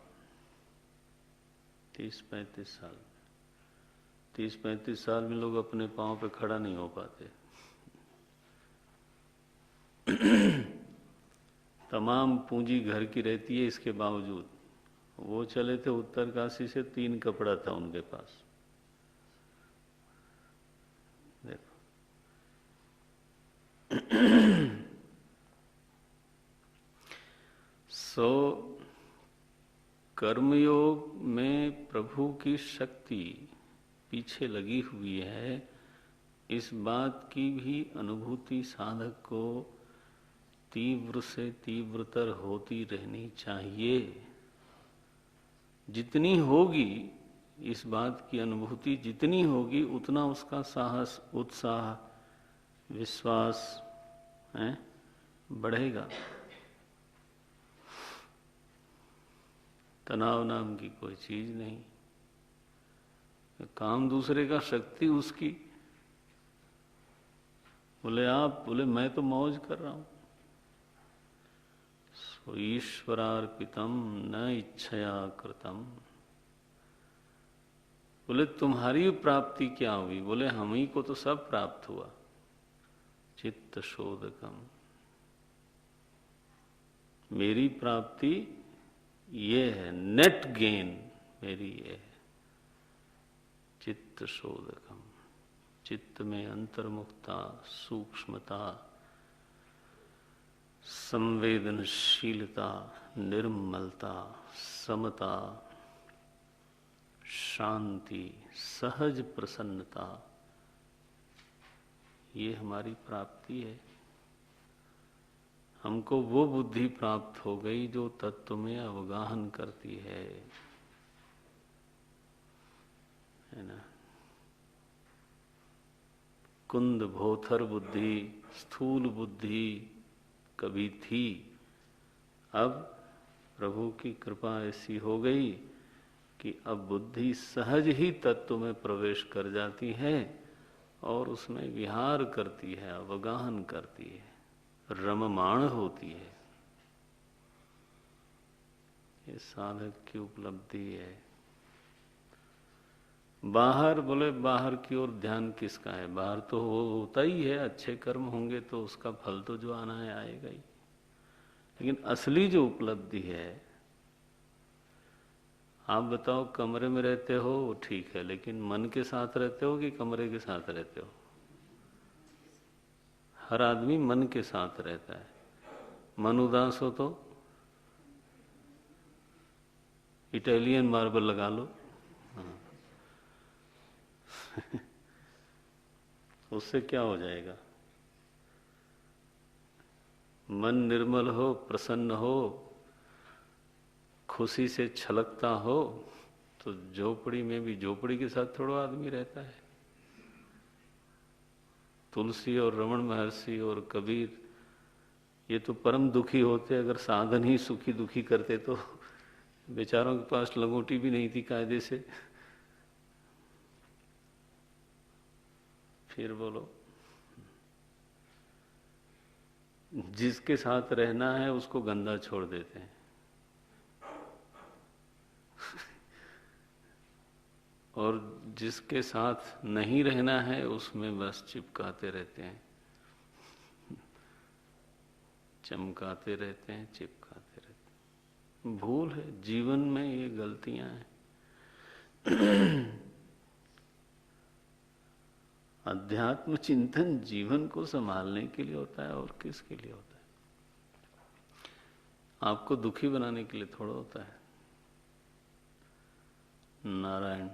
30-35 साल, 30-35 साल में लोग अपने पांव पे खड़ा नहीं हो पाते। तमाम पूंजी घर की रहती है, इसके बावजूद वो चले थे उत्तरकाशी से, 3 कपड़ा था उनके पास। देखो कर्मयोग में प्रभु की शक्ति पीछे लगी हुई है, इस बात की भी अनुभूति साधक को तीव्र से तीव्रतर होती रहनी चाहिए। जितनी होगी, इस बात की अनुभूति जितनी होगी, उतना उसका साहस, उत्साह, विश्वास बढ़ेगा। तनाव नाम की कोई चीज नहीं, काम दूसरे का, शक्ति उसकी। बोले आप, बोले मैं तो मौज कर रहा हूं। सो ईश्वरार्पितम न इच्छया कृतम। बोले तुम्हारी प्राप्ति क्या हुई? बोले हम ही को तो सब प्राप्त हुआ। चित्त शोधकम, मेरी प्राप्ति ये है, नेट गेन मेरी ये है। चित्त शोधकम, चित्त में अंतर्मुखता, सूक्ष्मता, संवेदनशीलता, निर्मलता, समता, शांति, सहज प्रसन्नता, ये हमारी प्राप्ति है। हमको वो बुद्धि प्राप्त हो गई जो तत्व में अवगाहन करती है ना। कुंद भोथर बुद्धि, स्थूल बुद्धि कभी थी, अब प्रभु की कृपा ऐसी हो गई कि अब बुद्धि सहज ही तत्व में प्रवेश कर जाती है और उसमें विहार करती है, अवगाहन करती है, रममाण होती है। ये साधक की उपलब्धि है। बाहर, बोले बाहर की ओर ध्यान किसका है? बाहर तो वो होता ही है, अच्छे कर्म होंगे तो उसका फल तो जो आना है आएगा ही। लेकिन असली जो उपलब्धि है, आप बताओ, कमरे में रहते हो वो ठीक है, लेकिन मन के साथ रहते हो कि कमरे के साथ रहते हो? हर आदमी मन के साथ रहता है। मन उदास हो तो इटालियन मार्बल लगा लो, उससे क्या हो जाएगा? मन निर्मल हो, प्रसन्न हो, खुशी से छलकता हो, तो झोपड़ी में भी, झोपड़ी के साथ थोड़ा आदमी रहता है। तुलसी और रमण महर्षि और कबीर, ये तो परम दुखी होते। अगर साधन ही सुखी दुखी करते तो बेचारों के पास लंगोटी भी नहीं थी कायदे से। फिर बोलो, जिसके साथ रहना है उसको गंदा छोड़ देते हैं और जिसके साथ नहीं रहना है उसमें बस चिपकाते रहते हैं, चमकाते रहते हैं, चिपकाते रहते हैं। भूल है जीवन में, ये गलतियां हैं। अध्यात्म चिंतन जीवन को संभालने के लिए होता है, और किसके लिए होता है? आपको दुखी बनाने के लिए थोड़ा होता है। नारायण।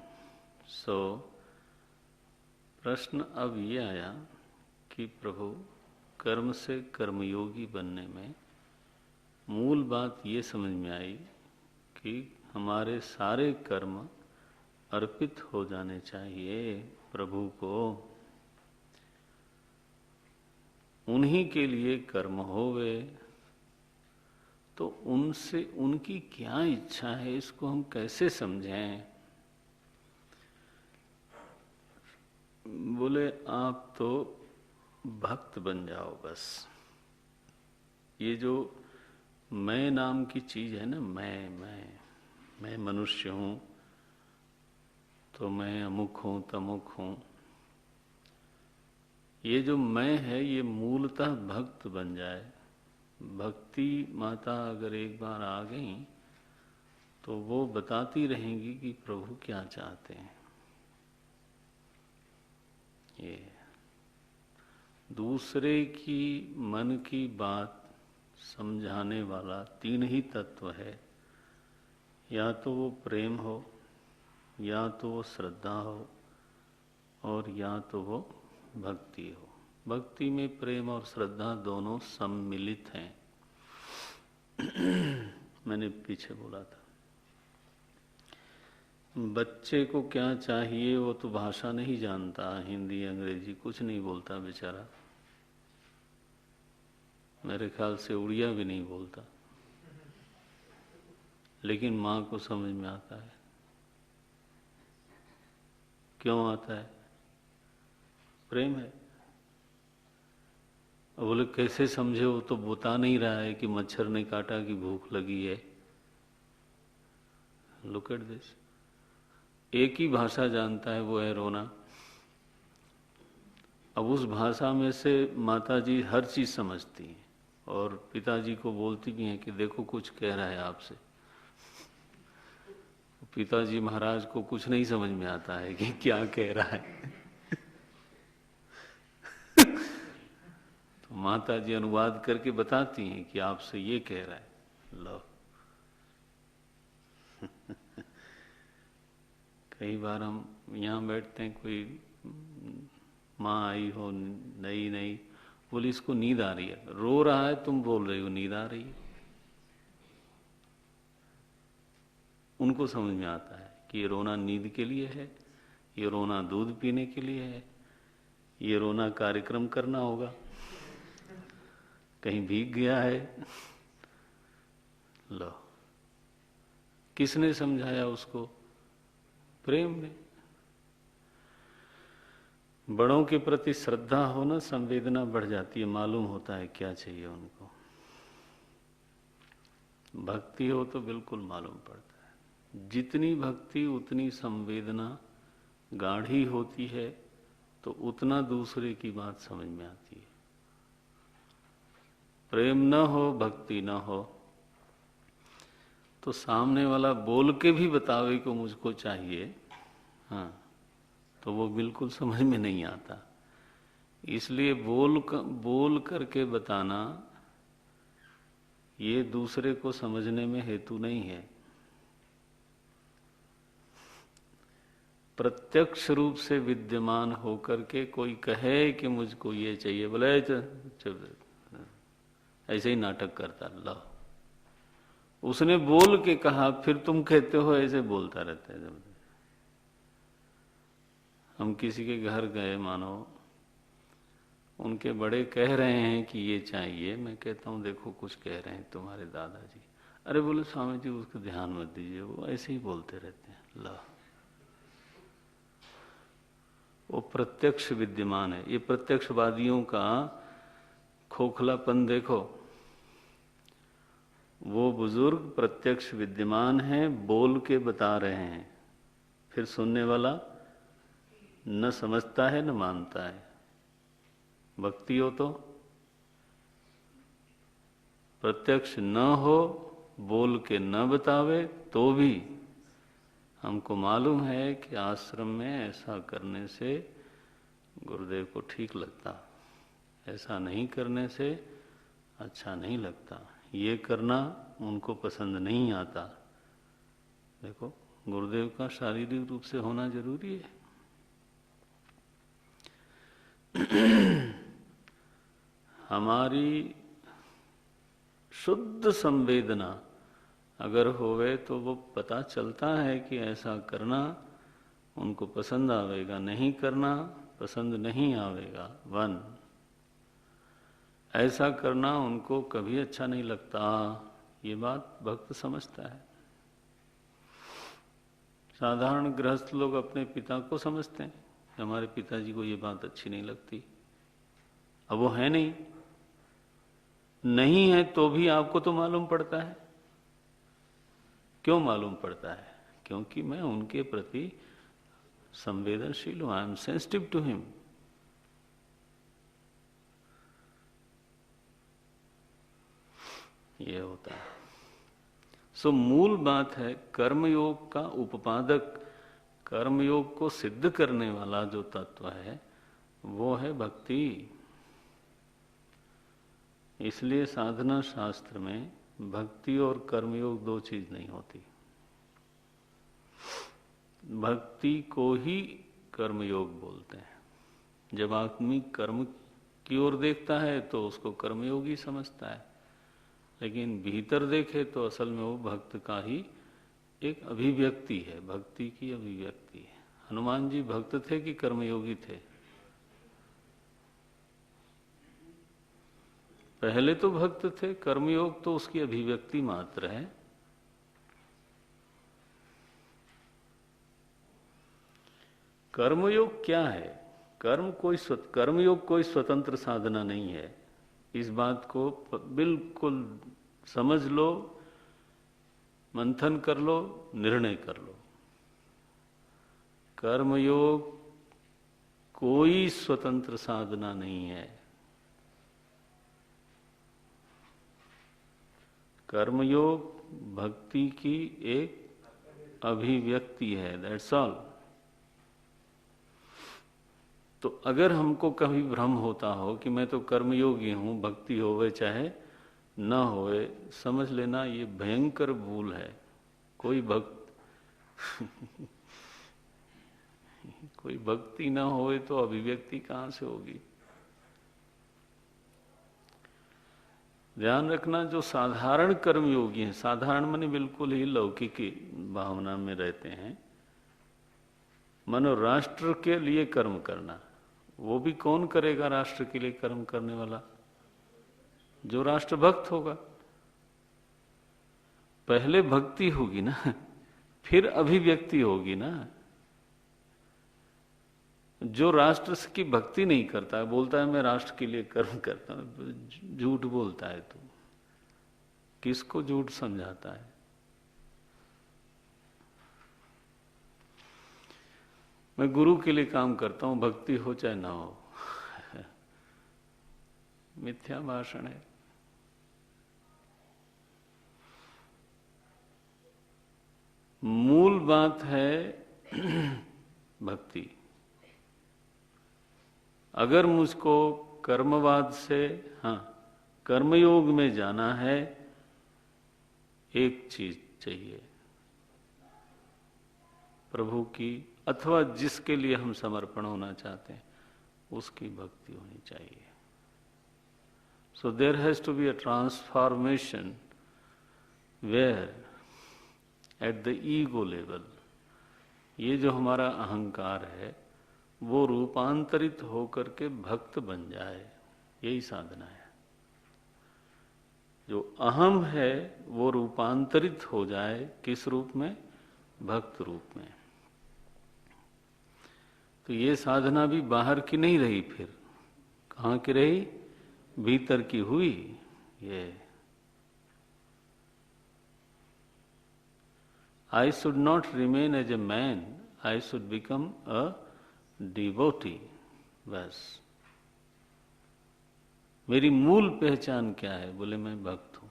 प्रश्न अब ये आया कि प्रभु, कर्म से कर्मयोगी बनने में मूल बात ये समझ में आई कि हमारे सारे कर्म अर्पित हो जाने चाहिए प्रभु को। उन्हीं के लिए कर्म होवे, तो उनसे उनकी क्या इच्छा है, इसको हम कैसे समझें? बोले आप तो भक्त बन जाओ बस। ये जो मैं नाम की चीज है ना, मैं मनुष्य हूं तो मैं अमुक हूं तमुक हूं, ये जो मैं है ये मूलतः भक्त बन जाए। भक्ति माता अगर एक बार आ गई तो वो बताती रहेंगी कि प्रभु क्या चाहते हैं। ये दूसरे की मन की बात समझाने वाला तीन ही तत्व है, या तो वो प्रेम हो, या तो वो श्रद्धा हो, और या तो वो भक्ति हो। भक्ति में प्रेम और श्रद्धा दोनों सम्मिलित हैं। मैंने पीछे बोला था, बच्चे को क्या चाहिए वो तो भाषा नहीं जानता, हिंदी अंग्रेजी कुछ नहीं बोलता बेचारा, मेरे ख्याल से उड़िया भी नहीं बोलता, लेकिन माँ को समझ में आता है। क्यों आता है? प्रेम है। अब बोले कैसे समझे? वो तो बता नहीं रहा है कि मच्छर ने काटा कि भूख लगी है। Look at this. एक ही भाषा जानता है, वो है रोना। अब उस भाषा में से माताजी हर चीज समझती हैं और पिताजी को बोलती भी हैं कि देखो कुछ कह रहा है आपसे। पिताजी महाराज को कुछ नहीं समझ में आता है कि क्या कह रहा है। तो माताजी अनुवाद करके बताती हैं कि आपसे ये कह रहा है। लो कई बार हम यहाँ बैठते हैं, कोई माँ आई हो नई नई, बोली इसको नींद आ रही है, रो रहा है, तुम बोल रही हो नींद आ रही है। उनको समझ में आता है कि ये रोना नींद के लिए है, ये रोना दूध पीने के लिए है, ये रोना कार्यक्रम करना होगा, कहीं भीग गया है। लो, किसने समझाया उसको? प्रेम ने। बड़ों के प्रति श्रद्धा हो ना, संवेदना बढ़ जाती है, मालूम होता है क्या चाहिए उनको। भक्ति हो तो बिल्कुल मालूम पड़ता है। जितनी भक्ति उतनी संवेदना गाढ़ी होती है, तो उतना दूसरे की बात समझ में आती है। प्रेम न हो, भक्ति न हो, तो सामने वाला बोल के भी बतावे को मुझको चाहिए, हाँ, तो वो बिल्कुल समझ में नहीं आता। इसलिए बोल करके बताना ये दूसरे को समझने में हेतु नहीं है। प्रत्यक्ष रूप से विद्यमान होकर के कोई कहे कि मुझको ये चाहिए, बोले ऐसे ही नाटक करता। ला, उसने बोल के कहा, फिर तुम कहते हो ऐसे बोलता रहता है। जब हम किसी के घर गए, मानो उनके बड़े कह रहे हैं कि ये चाहिए, मैं कहता हूँ देखो कुछ कह रहे हैं तुम्हारे दादाजी। अरे बोले स्वामी जी उसको ध्यान मत दीजिए, वो ऐसे ही बोलते रहते हैं। ला, वो प्रत्यक्ष विद्यमान है। ये प्रत्यक्षवादियों का खोखलापन देखो। वो बुजुर्ग प्रत्यक्ष विद्यमान है, बोल के बता रहे हैं, फिर सुनने वाला न समझता है न मानता है। भक्ति हो तो प्रत्यक्ष न हो, बोल के न बतावे, तो भी हमको मालूम है कि आश्रम में ऐसा करने से गुरुदेव को ठीक लगता, ऐसा नहीं करने से अच्छा नहीं लगता, ये करना उनको पसंद नहीं आता। देखो, गुरुदेव का शारीरिक रूप से होना जरूरी है। हमारी शुद्ध संवेदना अगर होवे तो वो पता चलता है कि ऐसा करना उनको पसंद आवेगा, नहीं करना पसंद नहीं आवेगा। वन, ऐसा करना उनको कभी अच्छा नहीं लगता। ये बात भक्त समझता है। साधारण गृहस्थ लोग अपने पिता को समझते हैं, हमारे पिताजी को ये बात अच्छी नहीं लगती। अब वो है नहीं है तो भी आपको तो मालूम पड़ता है। क्यों मालूम पड़ता है? क्योंकि मैं उनके प्रति संवेदनशील हूं। I am sensitive to him. ये होता है। सो मूल बात है कर्मयोग का उपपादक, कर्मयोग को सिद्ध करने वाला जो तत्व है वो है भक्ति। इसलिए साधना शास्त्र में भक्ति और कर्मयोग दो चीज नहीं होती। भक्ति को ही कर्मयोग बोलते हैं। जब आदमी कर्म की ओर देखता है तो उसको कर्मयोगी समझता है, लेकिन भीतर देखे तो असल में वो भक्त का ही एक अभिव्यक्ति है, भक्ति की अभिव्यक्ति है। हनुमान जी भक्त थे कि कर्मयोगी थे? पहले तो भक्त थे, कर्मयोग तो उसकी अभिव्यक्ति मात्र है। कर्मयोग क्या है? कर्मयोग कोई स्वतंत्र साधना नहीं है। इस बात को बिल्कुल समझ लो, मंथन कर लो, निर्णय कर लो। कर्मयोग कोई स्वतंत्र साधना नहीं है। कर्मयोग भक्ति की एक अभिव्यक्ति है, दैट्स ऑल। तो अगर हमको कभी भ्रम होता हो कि मैं तो कर्मयोगी हूं, भक्ति होवे चाहे न होवे, समझ लेना ये भयंकर भूल है। कोई कोई भक्ति ना होवे तो अभिव्यक्ति कहां से होगी? ध्यान रखना, जो साधारण कर्मयोगी हैं, साधारण माने बिल्कुल ही लौकिक भावना में रहते हैं, मानो राष्ट्र के लिए कर्म करना, वो भी कौन करेगा राष्ट्र के लिए कर्म करने वाला? जो राष्ट्रभक्त होगा। पहले भक्ति होगी ना, फिर अभिव्यक्ति होगी ना। जो राष्ट्र की भक्ति नहीं करता है, बोलता है मैं राष्ट्र के लिए कर्म करता हूं, झूठ बोलता है। तू किसको झूठ समझाता है? मैं गुरु के लिए काम करता हूं, भक्ति हो चाहे ना हो, मिथ्या भाषण है। मूल बात है भक्ति। अगर मुझको कर्मवाद से, हाँ, कर्मयोग में जाना है, एक चीज चाहिए, प्रभु की अथवा जिसके लिए हम समर्पण होना चाहते हैं उसकी भक्ति होनी चाहिए। So there has to be a transformation where at the ego level, ये जो हमारा अहंकार है वो रूपांतरित होकर के भक्त बन जाए, यही साधना है। जो अहम है वो रूपांतरित हो जाए, किस रूप में? भक्त रूप में। तो ये साधना भी बाहर की नहीं रही, फिर कहाँ की रही? भीतर की हुई। ये I should not remain as a man, I should become a devotee। बस मेरी मूल पहचान क्या है? बोले मैं भक्त हूं,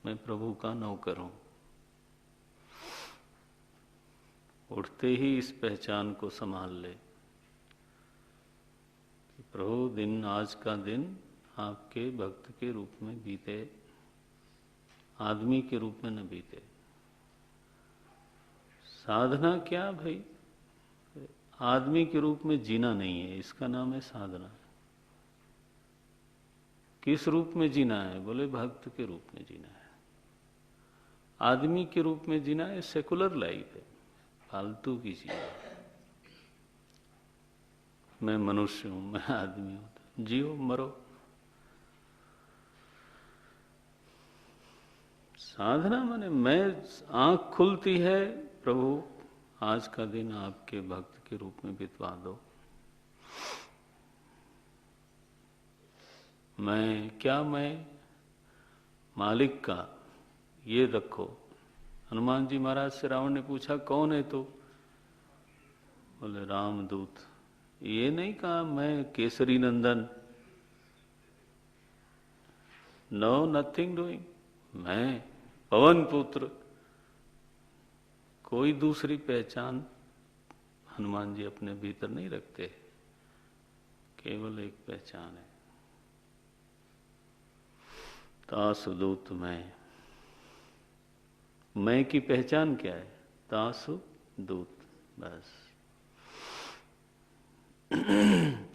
मैं प्रभु का नौकर हूं। उठते ही इस पहचान को संभाल ले कि प्रभु दिन, आज का दिन आपके भक्त के रूप में बीते, आदमी के रूप में न बीते। साधना क्या भाई? आदमी के रूप में जीना नहीं है, इसका नाम है साधना। किस रूप में जीना है? बोले भक्त के रूप में जीना है। आदमी के रूप में जीना है सेकुलर लाइफ है, फालतू की चीज है। मैं मनुष्य हूं, मैं आदमी हूं, जियो मरो। साधना माने मैं, आंख खुलती है, प्रभु आज का दिन आपके भक्त के रूप में बितवा दो। मैं मालिक का, ये रखो। हनुमान जी महाराज से रावण ने पूछा कौन है तू? बोले रामदूत। ये नहीं कहा मैं केसरी नंदन, नो नथिंग डूइंग, मैं पवन पुत्र। कोई दूसरी पहचान हनुमान जी अपने भीतर नहीं रखते, केवल एक पहचान है, तासु दूत मैं की पहचान क्या है? तासु दूत, बस।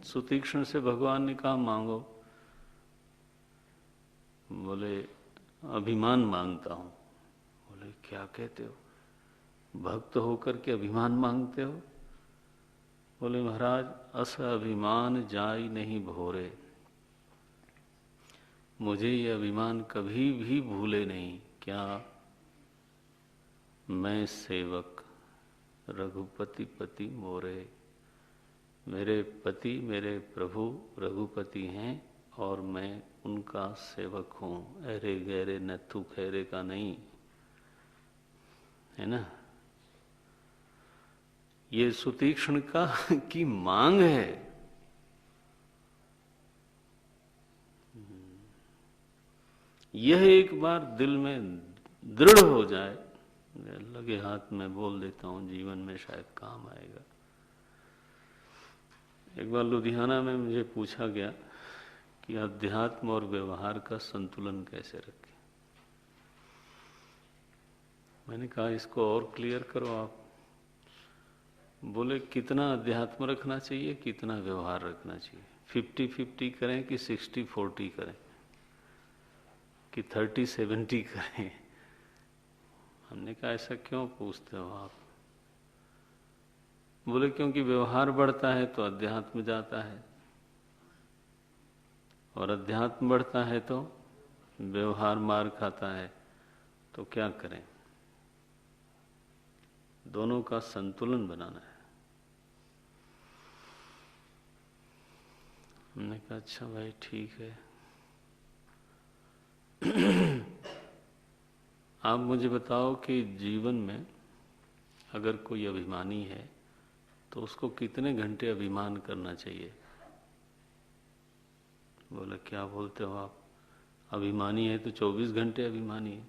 सुतीक्ष्ण से भगवान ने कहा मांगो, बोले अभिमान मांगता हूं। बोले क्या कहते हो, भक्त होकर के अभिमान मांगते हो? बोले महाराज अस अभिमान जाई नहीं भोरे, मुझे ये अभिमान कभी भी भूले नहीं। क्या? मैं सेवक रघुपति पति मोरे, मेरे पति मेरे प्रभु रघुपति हैं और मैं उनका सेवक हूं, अरे गहरे नथु खैरे का नहीं, है ना? ये सुतीक्ष्ण का की मांग है। यह एक बार दिल में दृढ़ हो जाए, लगे हाथ में बोल देता हूं, जीवन में शायद काम आएगा। एक बार लुधियाना में मुझे पूछा गया कि अध्यात्म और व्यवहार का संतुलन कैसे रखें। मैंने कहा इसको और क्लियर करो आप। बोले कितना अध्यात्म रखना चाहिए, कितना व्यवहार रखना चाहिए? 50-50 करें कि 60-40 करें कि 30-70 करें? हमने कहा ऐसा क्यों पूछते हो आप? बोले क्योंकि व्यवहार बढ़ता है तो अध्यात्म जाता है, और अध्यात्म बढ़ता है तो व्यवहार मार खाता है, तो क्या करें? दोनों का संतुलन बनाना है। हमने कहा अच्छा भाई ठीक है। आप मुझे बताओ कि जीवन में अगर कोई अभिमानी है तो उसको कितने घंटे अभिमान करना चाहिए? बोले क्या बोलते हो आप, अभिमानी है तो 24 घंटे अभिमानी है।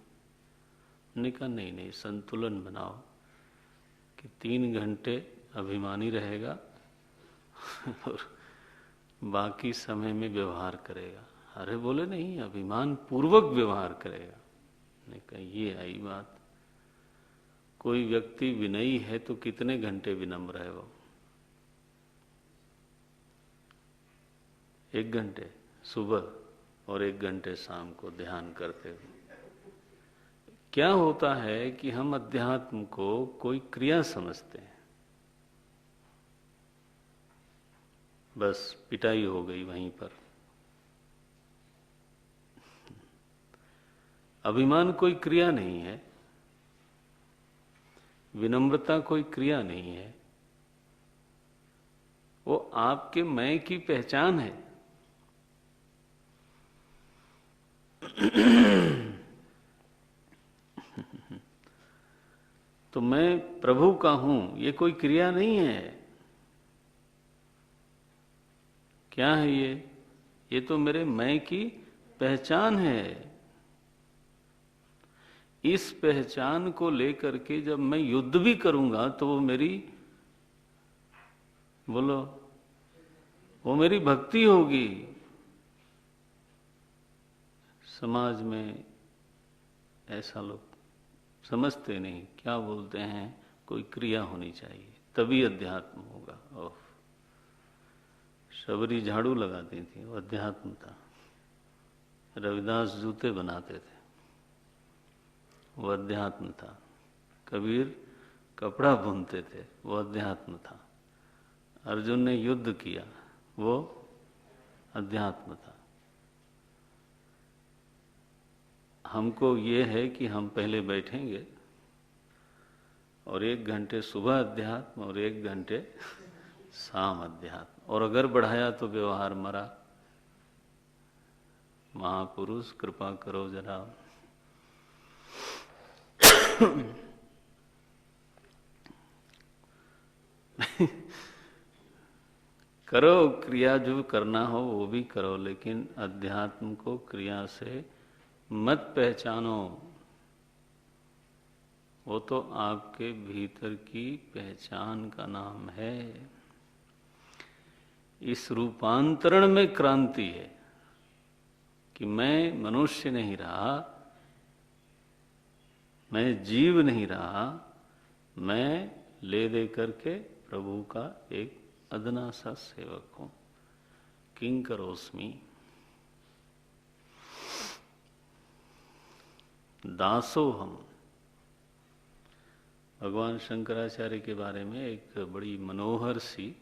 हमने कहा नहीं नहीं, संतुलन बनाओ कि 3 घंटे अभिमानी रहेगा और बाकी समय में व्यवहार करेगा। अरे बोले नहीं, अभिमान पूर्वक व्यवहार करेगा। मैंने कहा ये आई बात। कोई व्यक्ति विनयी है तो कितने घंटे विनम्र है वो? 1 घंटे सुबह और 1 घंटे शाम को ध्यान करते हुए। क्या होता है कि हम अध्यात्म को कोई क्रिया समझते हैं, बस पिटाई हो गई वहीं पर। अभिमान कोई क्रिया नहीं है, विनम्रता कोई क्रिया नहीं है, वो आपके मैं की पहचान है। तो मैं प्रभु का हूं, ये कोई क्रिया नहीं है। क्या है ये? ये तो मेरे मैं की पहचान है। इस पहचान को लेकर के जब मैं युद्ध भी करूंगा तो वो मेरी, बोलो, वो मेरी भक्ति होगी। समाज में ऐसा लोग समझते नहीं, क्या बोलते हैं, कोई क्रिया होनी चाहिए तभी अध्यात्म होगा। ओह, शबरी झाड़ू लगाती थी, वो अध्यात्म था। रविदास जूते बनाते थे, वो अध्यात्म था। कबीर कपड़ा बुनते थे, वो अध्यात्म था। अर्जुन ने युद्ध किया, वो अध्यात्म था। हमको ये है कि हम पहले बैठेंगे और 1 घंटे सुबह अध्यात्म और 1 घंटे शाम अध्यात्म, और अगर बढ़ाया तो व्यवहार मरा। महापुरुष कृपा करो जरा। करो, क्रिया जो करना हो वो भी करो, लेकिन अध्यात्म को क्रिया से मत पहचानो, वो तो आपके भीतर की पहचान का नाम है। इस रूपांतरण में क्रांति है कि मैं मनुष्य नहीं रहा, मैं जीव नहीं रहा, मैं ले दे करके प्रभु का एक अदना सा सेवक हूं। किंकरोस्मि। दासोहम। भगवान शंकराचार्य के बारे में एक बड़ी मनोहर सी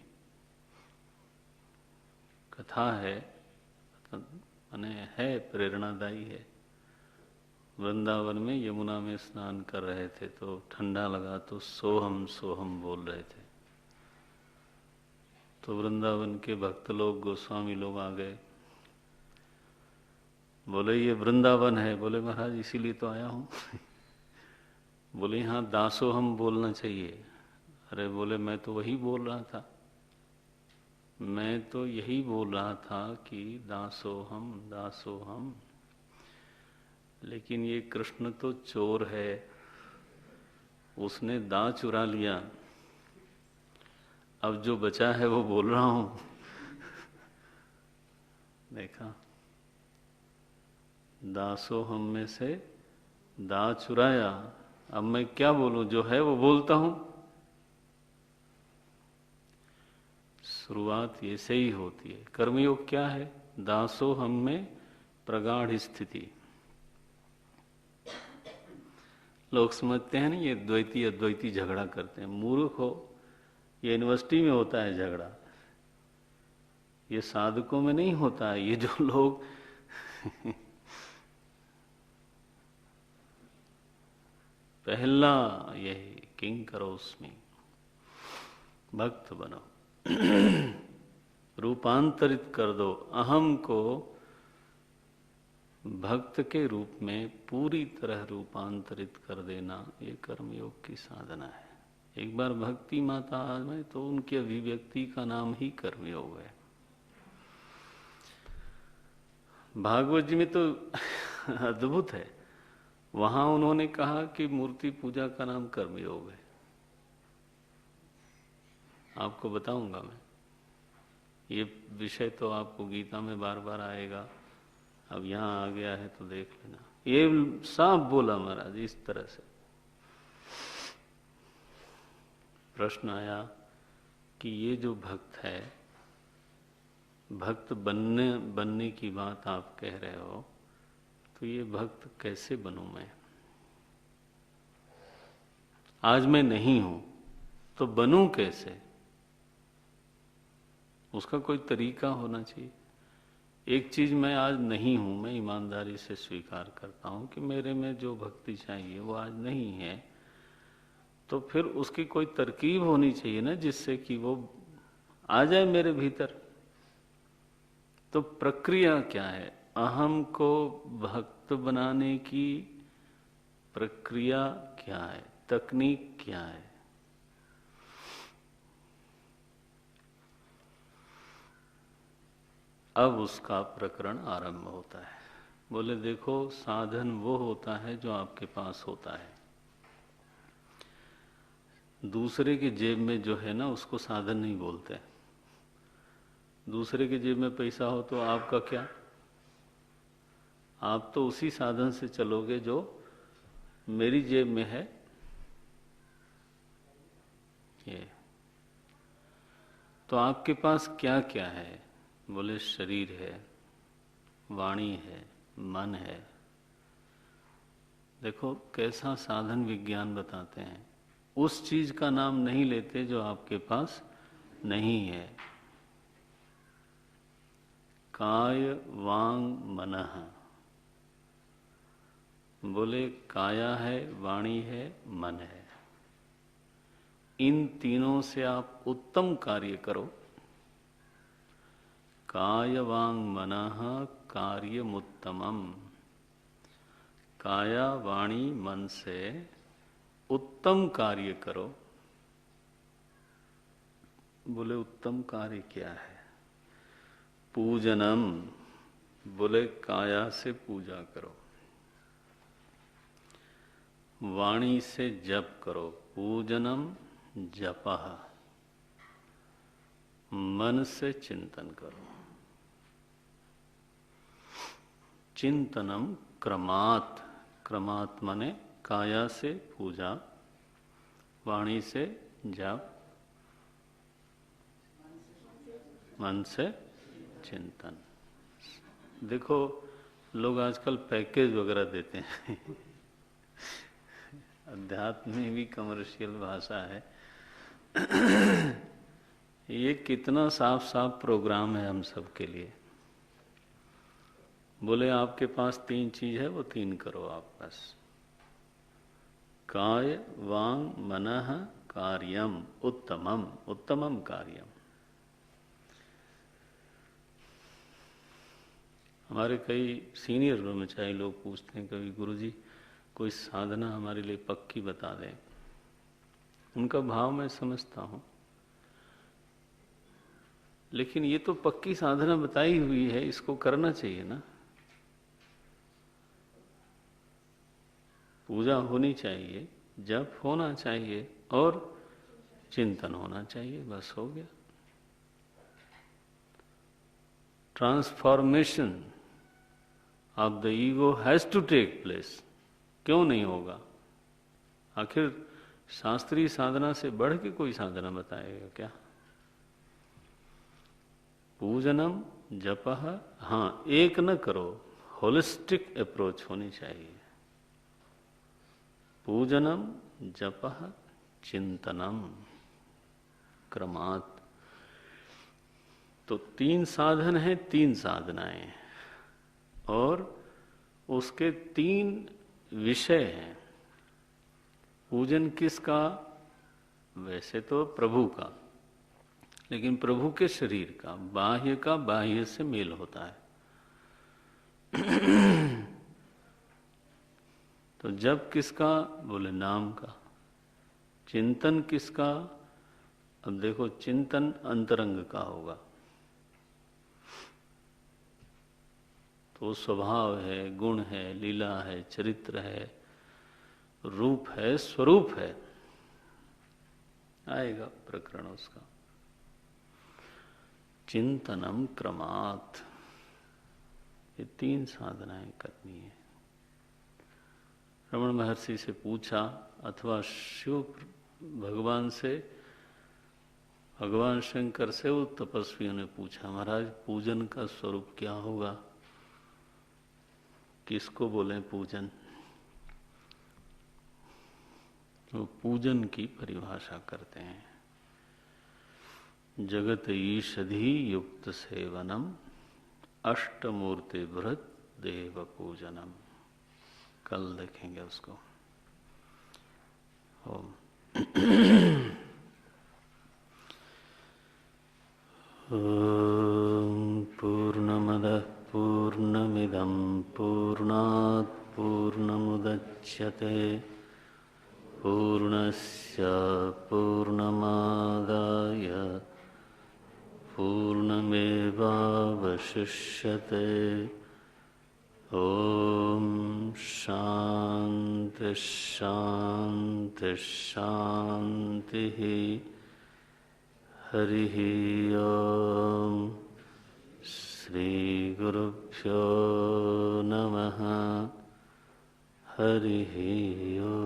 कथा है, माने है, प्रेरणादायी है। वृंदावन में यमुना में स्नान कर रहे थे तो ठंडा लगा तो सोहम सोहम बोल रहे थे। तो वृंदावन के भक्त लोग, गोस्वामी लोग आ गए, बोले ये वृंदावन है। बोले महाराज इसीलिए तो आया हूं। बोले यहाँ दासोहम बोलना चाहिए। अरे बोले मैं तो वही बोल रहा था, मैं तो यही बोल रहा था कि दासोहम दासोहम। लेकिन ये कृष्ण तो चोर है, उसने दा चुरा लिया, अब जो बचा है वो बोल रहा हूं। देखा, दासोहम में से दा चुराया, अब मैं क्या बोलूं, जो है वो बोलता हूं। शुरुआत ये से ही होती है। कर्मयोग क्या है? दासोहम में प्रगाढ़ स्थिति। लोग समझते हैं ना ये द्वैती अद्वैती झगड़ा करते हैं। मूर्ख हो, ये यूनिवर्सिटी में होता है झगड़ा, ये साधकों में नहीं होता है। ये जो लोग पहला यही किंकरोस्मि, भक्त बनो। रूपांतरित कर दो अहम को, भक्त के रूप में पूरी तरह रूपांतरित कर देना, ये कर्मयोग की साधना है। एक बार भक्ति माता में तो उनकी अभिव्यक्ति का नाम ही कर्मयोग है। भागवत जी में तो अद्भुत है, वहां उन्होंने कहा कि मूर्ति पूजा का नाम कर्मयोग है। आपको बताऊंगा मैं, ये विषय तो आपको गीता में बार बार आएगा, अब यहाँ आ गया है तो देख लेना। ये साफ बोला महाराज इस तरह से। प्रश्न आया कि ये जो भक्त है, भक्त बनने की बात आप कह रहे हो, तो ये भक्त कैसे बनूं मैं? आज मैं नहीं हूं तो बनूं कैसे? उसका कोई तरीका होना चाहिए। एक चीज मैं आज नहीं हूं, मैं ईमानदारी से स्वीकार करता हूं कि मेरे में जो भक्ति चाहिए वो आज नहीं है, तो फिर उसकी कोई तरकीब होनी चाहिए ना, जिससे कि वो आ जाए मेरे भीतर। तो प्रक्रिया क्या है? अहम को भक्त बनाने की प्रक्रिया क्या है, तकनीक क्या है? अब उसका प्रकरण आरंभ होता है। बोले देखो, साधन वो होता है जो आपके पास होता है। दूसरे के जेब में जो है ना, उसको साधन नहीं बोलते। दूसरे के जेब में पैसा हो तो आपका क्या? आप तो उसी साधन से चलोगे जो मेरी जेब में है। ये तो आपके पास क्या क्या है? बोले शरीर है, वाणी है, मन है। देखो कैसा साधन विज्ञान बताते हैं। उस चीज का नाम नहीं लेते जो आपके पास नहीं है। काय वांग मनः। बोले काया है, वाणी है, मन है। इन तीनों से आप उत्तम कार्य करो। काय वांग मनः कार्यमुत्तमम। काया वाणी मन से उत्तम कार्य करो। बोले उत्तम कार्य क्या है? पूजनम। बोले काया से पूजा करो। वाणी से जप करो। पूजनम जपः। मन से चिंतन करो। चिंतनम क्रमात्। क्रमात् माने काया से पूजा, वाणी से जप, मन से चिंतन। देखो लोग आजकल पैकेज वगैरह देते हैं अध्यात्म में भी कमर्शियल भाषा है ये कितना साफ साफ प्रोग्राम है हम सब के लिए। बोले आपके पास 3 चीज है, वो 3 करो आप बस। काय वांग मनः कार्यम उत्तमम। उत्तमम कार्यम। हमारे कई सीनियर ब्रह्मचारी लोग पूछते हैं कभी, गुरुजी कोई साधना हमारे लिए पक्की बता दें। उनका भाव मैं समझता हूं, लेकिन ये तो पक्की साधना बताई हुई है, इसको करना चाहिए ना। पूजा होनी चाहिए, जप होना चाहिए और चिंतन होना चाहिए, बस हो गया। Transformation of the ego has to take place. क्यों नहीं होगा? आखिर शास्त्रीय साधना से बढ़ के कोई साधना बताएगा क्या? पूजनम जपः। हाँ, एक न करो, होलिस्टिक अप्रोच होनी चाहिए। पूजनम जपः चिंतनम क्रमात्। तो 3 साधन हैं, 3 साधनाएं, और उसके 3 विषय हैं। पूजन किसका? वैसे तो प्रभु का, लेकिन प्रभु के शरीर का। बाह्य का बाह्य से मेल होता है तो जप किसका? बोले नाम का। चिंतन किसका? अब देखो, चिंतन अंतरंग का होगा, तो स्वभाव है, गुण है, लीला है, चरित्र है, रूप है, स्वरूप है, आएगा प्रकरण उसका। चिंतनम क्रमात्। ये 3 साधनाएं करनी है। रमण महर्षि से पूछा, अथवा शिव भगवान से, भगवान शंकर से वो तपस्वियों ने पूछा, महाराज पूजन का स्वरूप क्या होगा? किसको बोले पूजन? वो पूजन की परिभाषा करते हैं, जगत ईषधि युक्त सेवनम अष्टमूर्ति बृहत देव पूजनम। कल देखेंगे उसको। ओम पूर्णमदः पूर्णमिदं पूर्णात् पूर्णमुदच्यते पूर्णस्य पूर्णमादाय पूर्णमेवावशिष्यते। ओम शांति शांति शांति। हरिः ओम। श्री गुरुभ्यो नमः। हरिः ओम।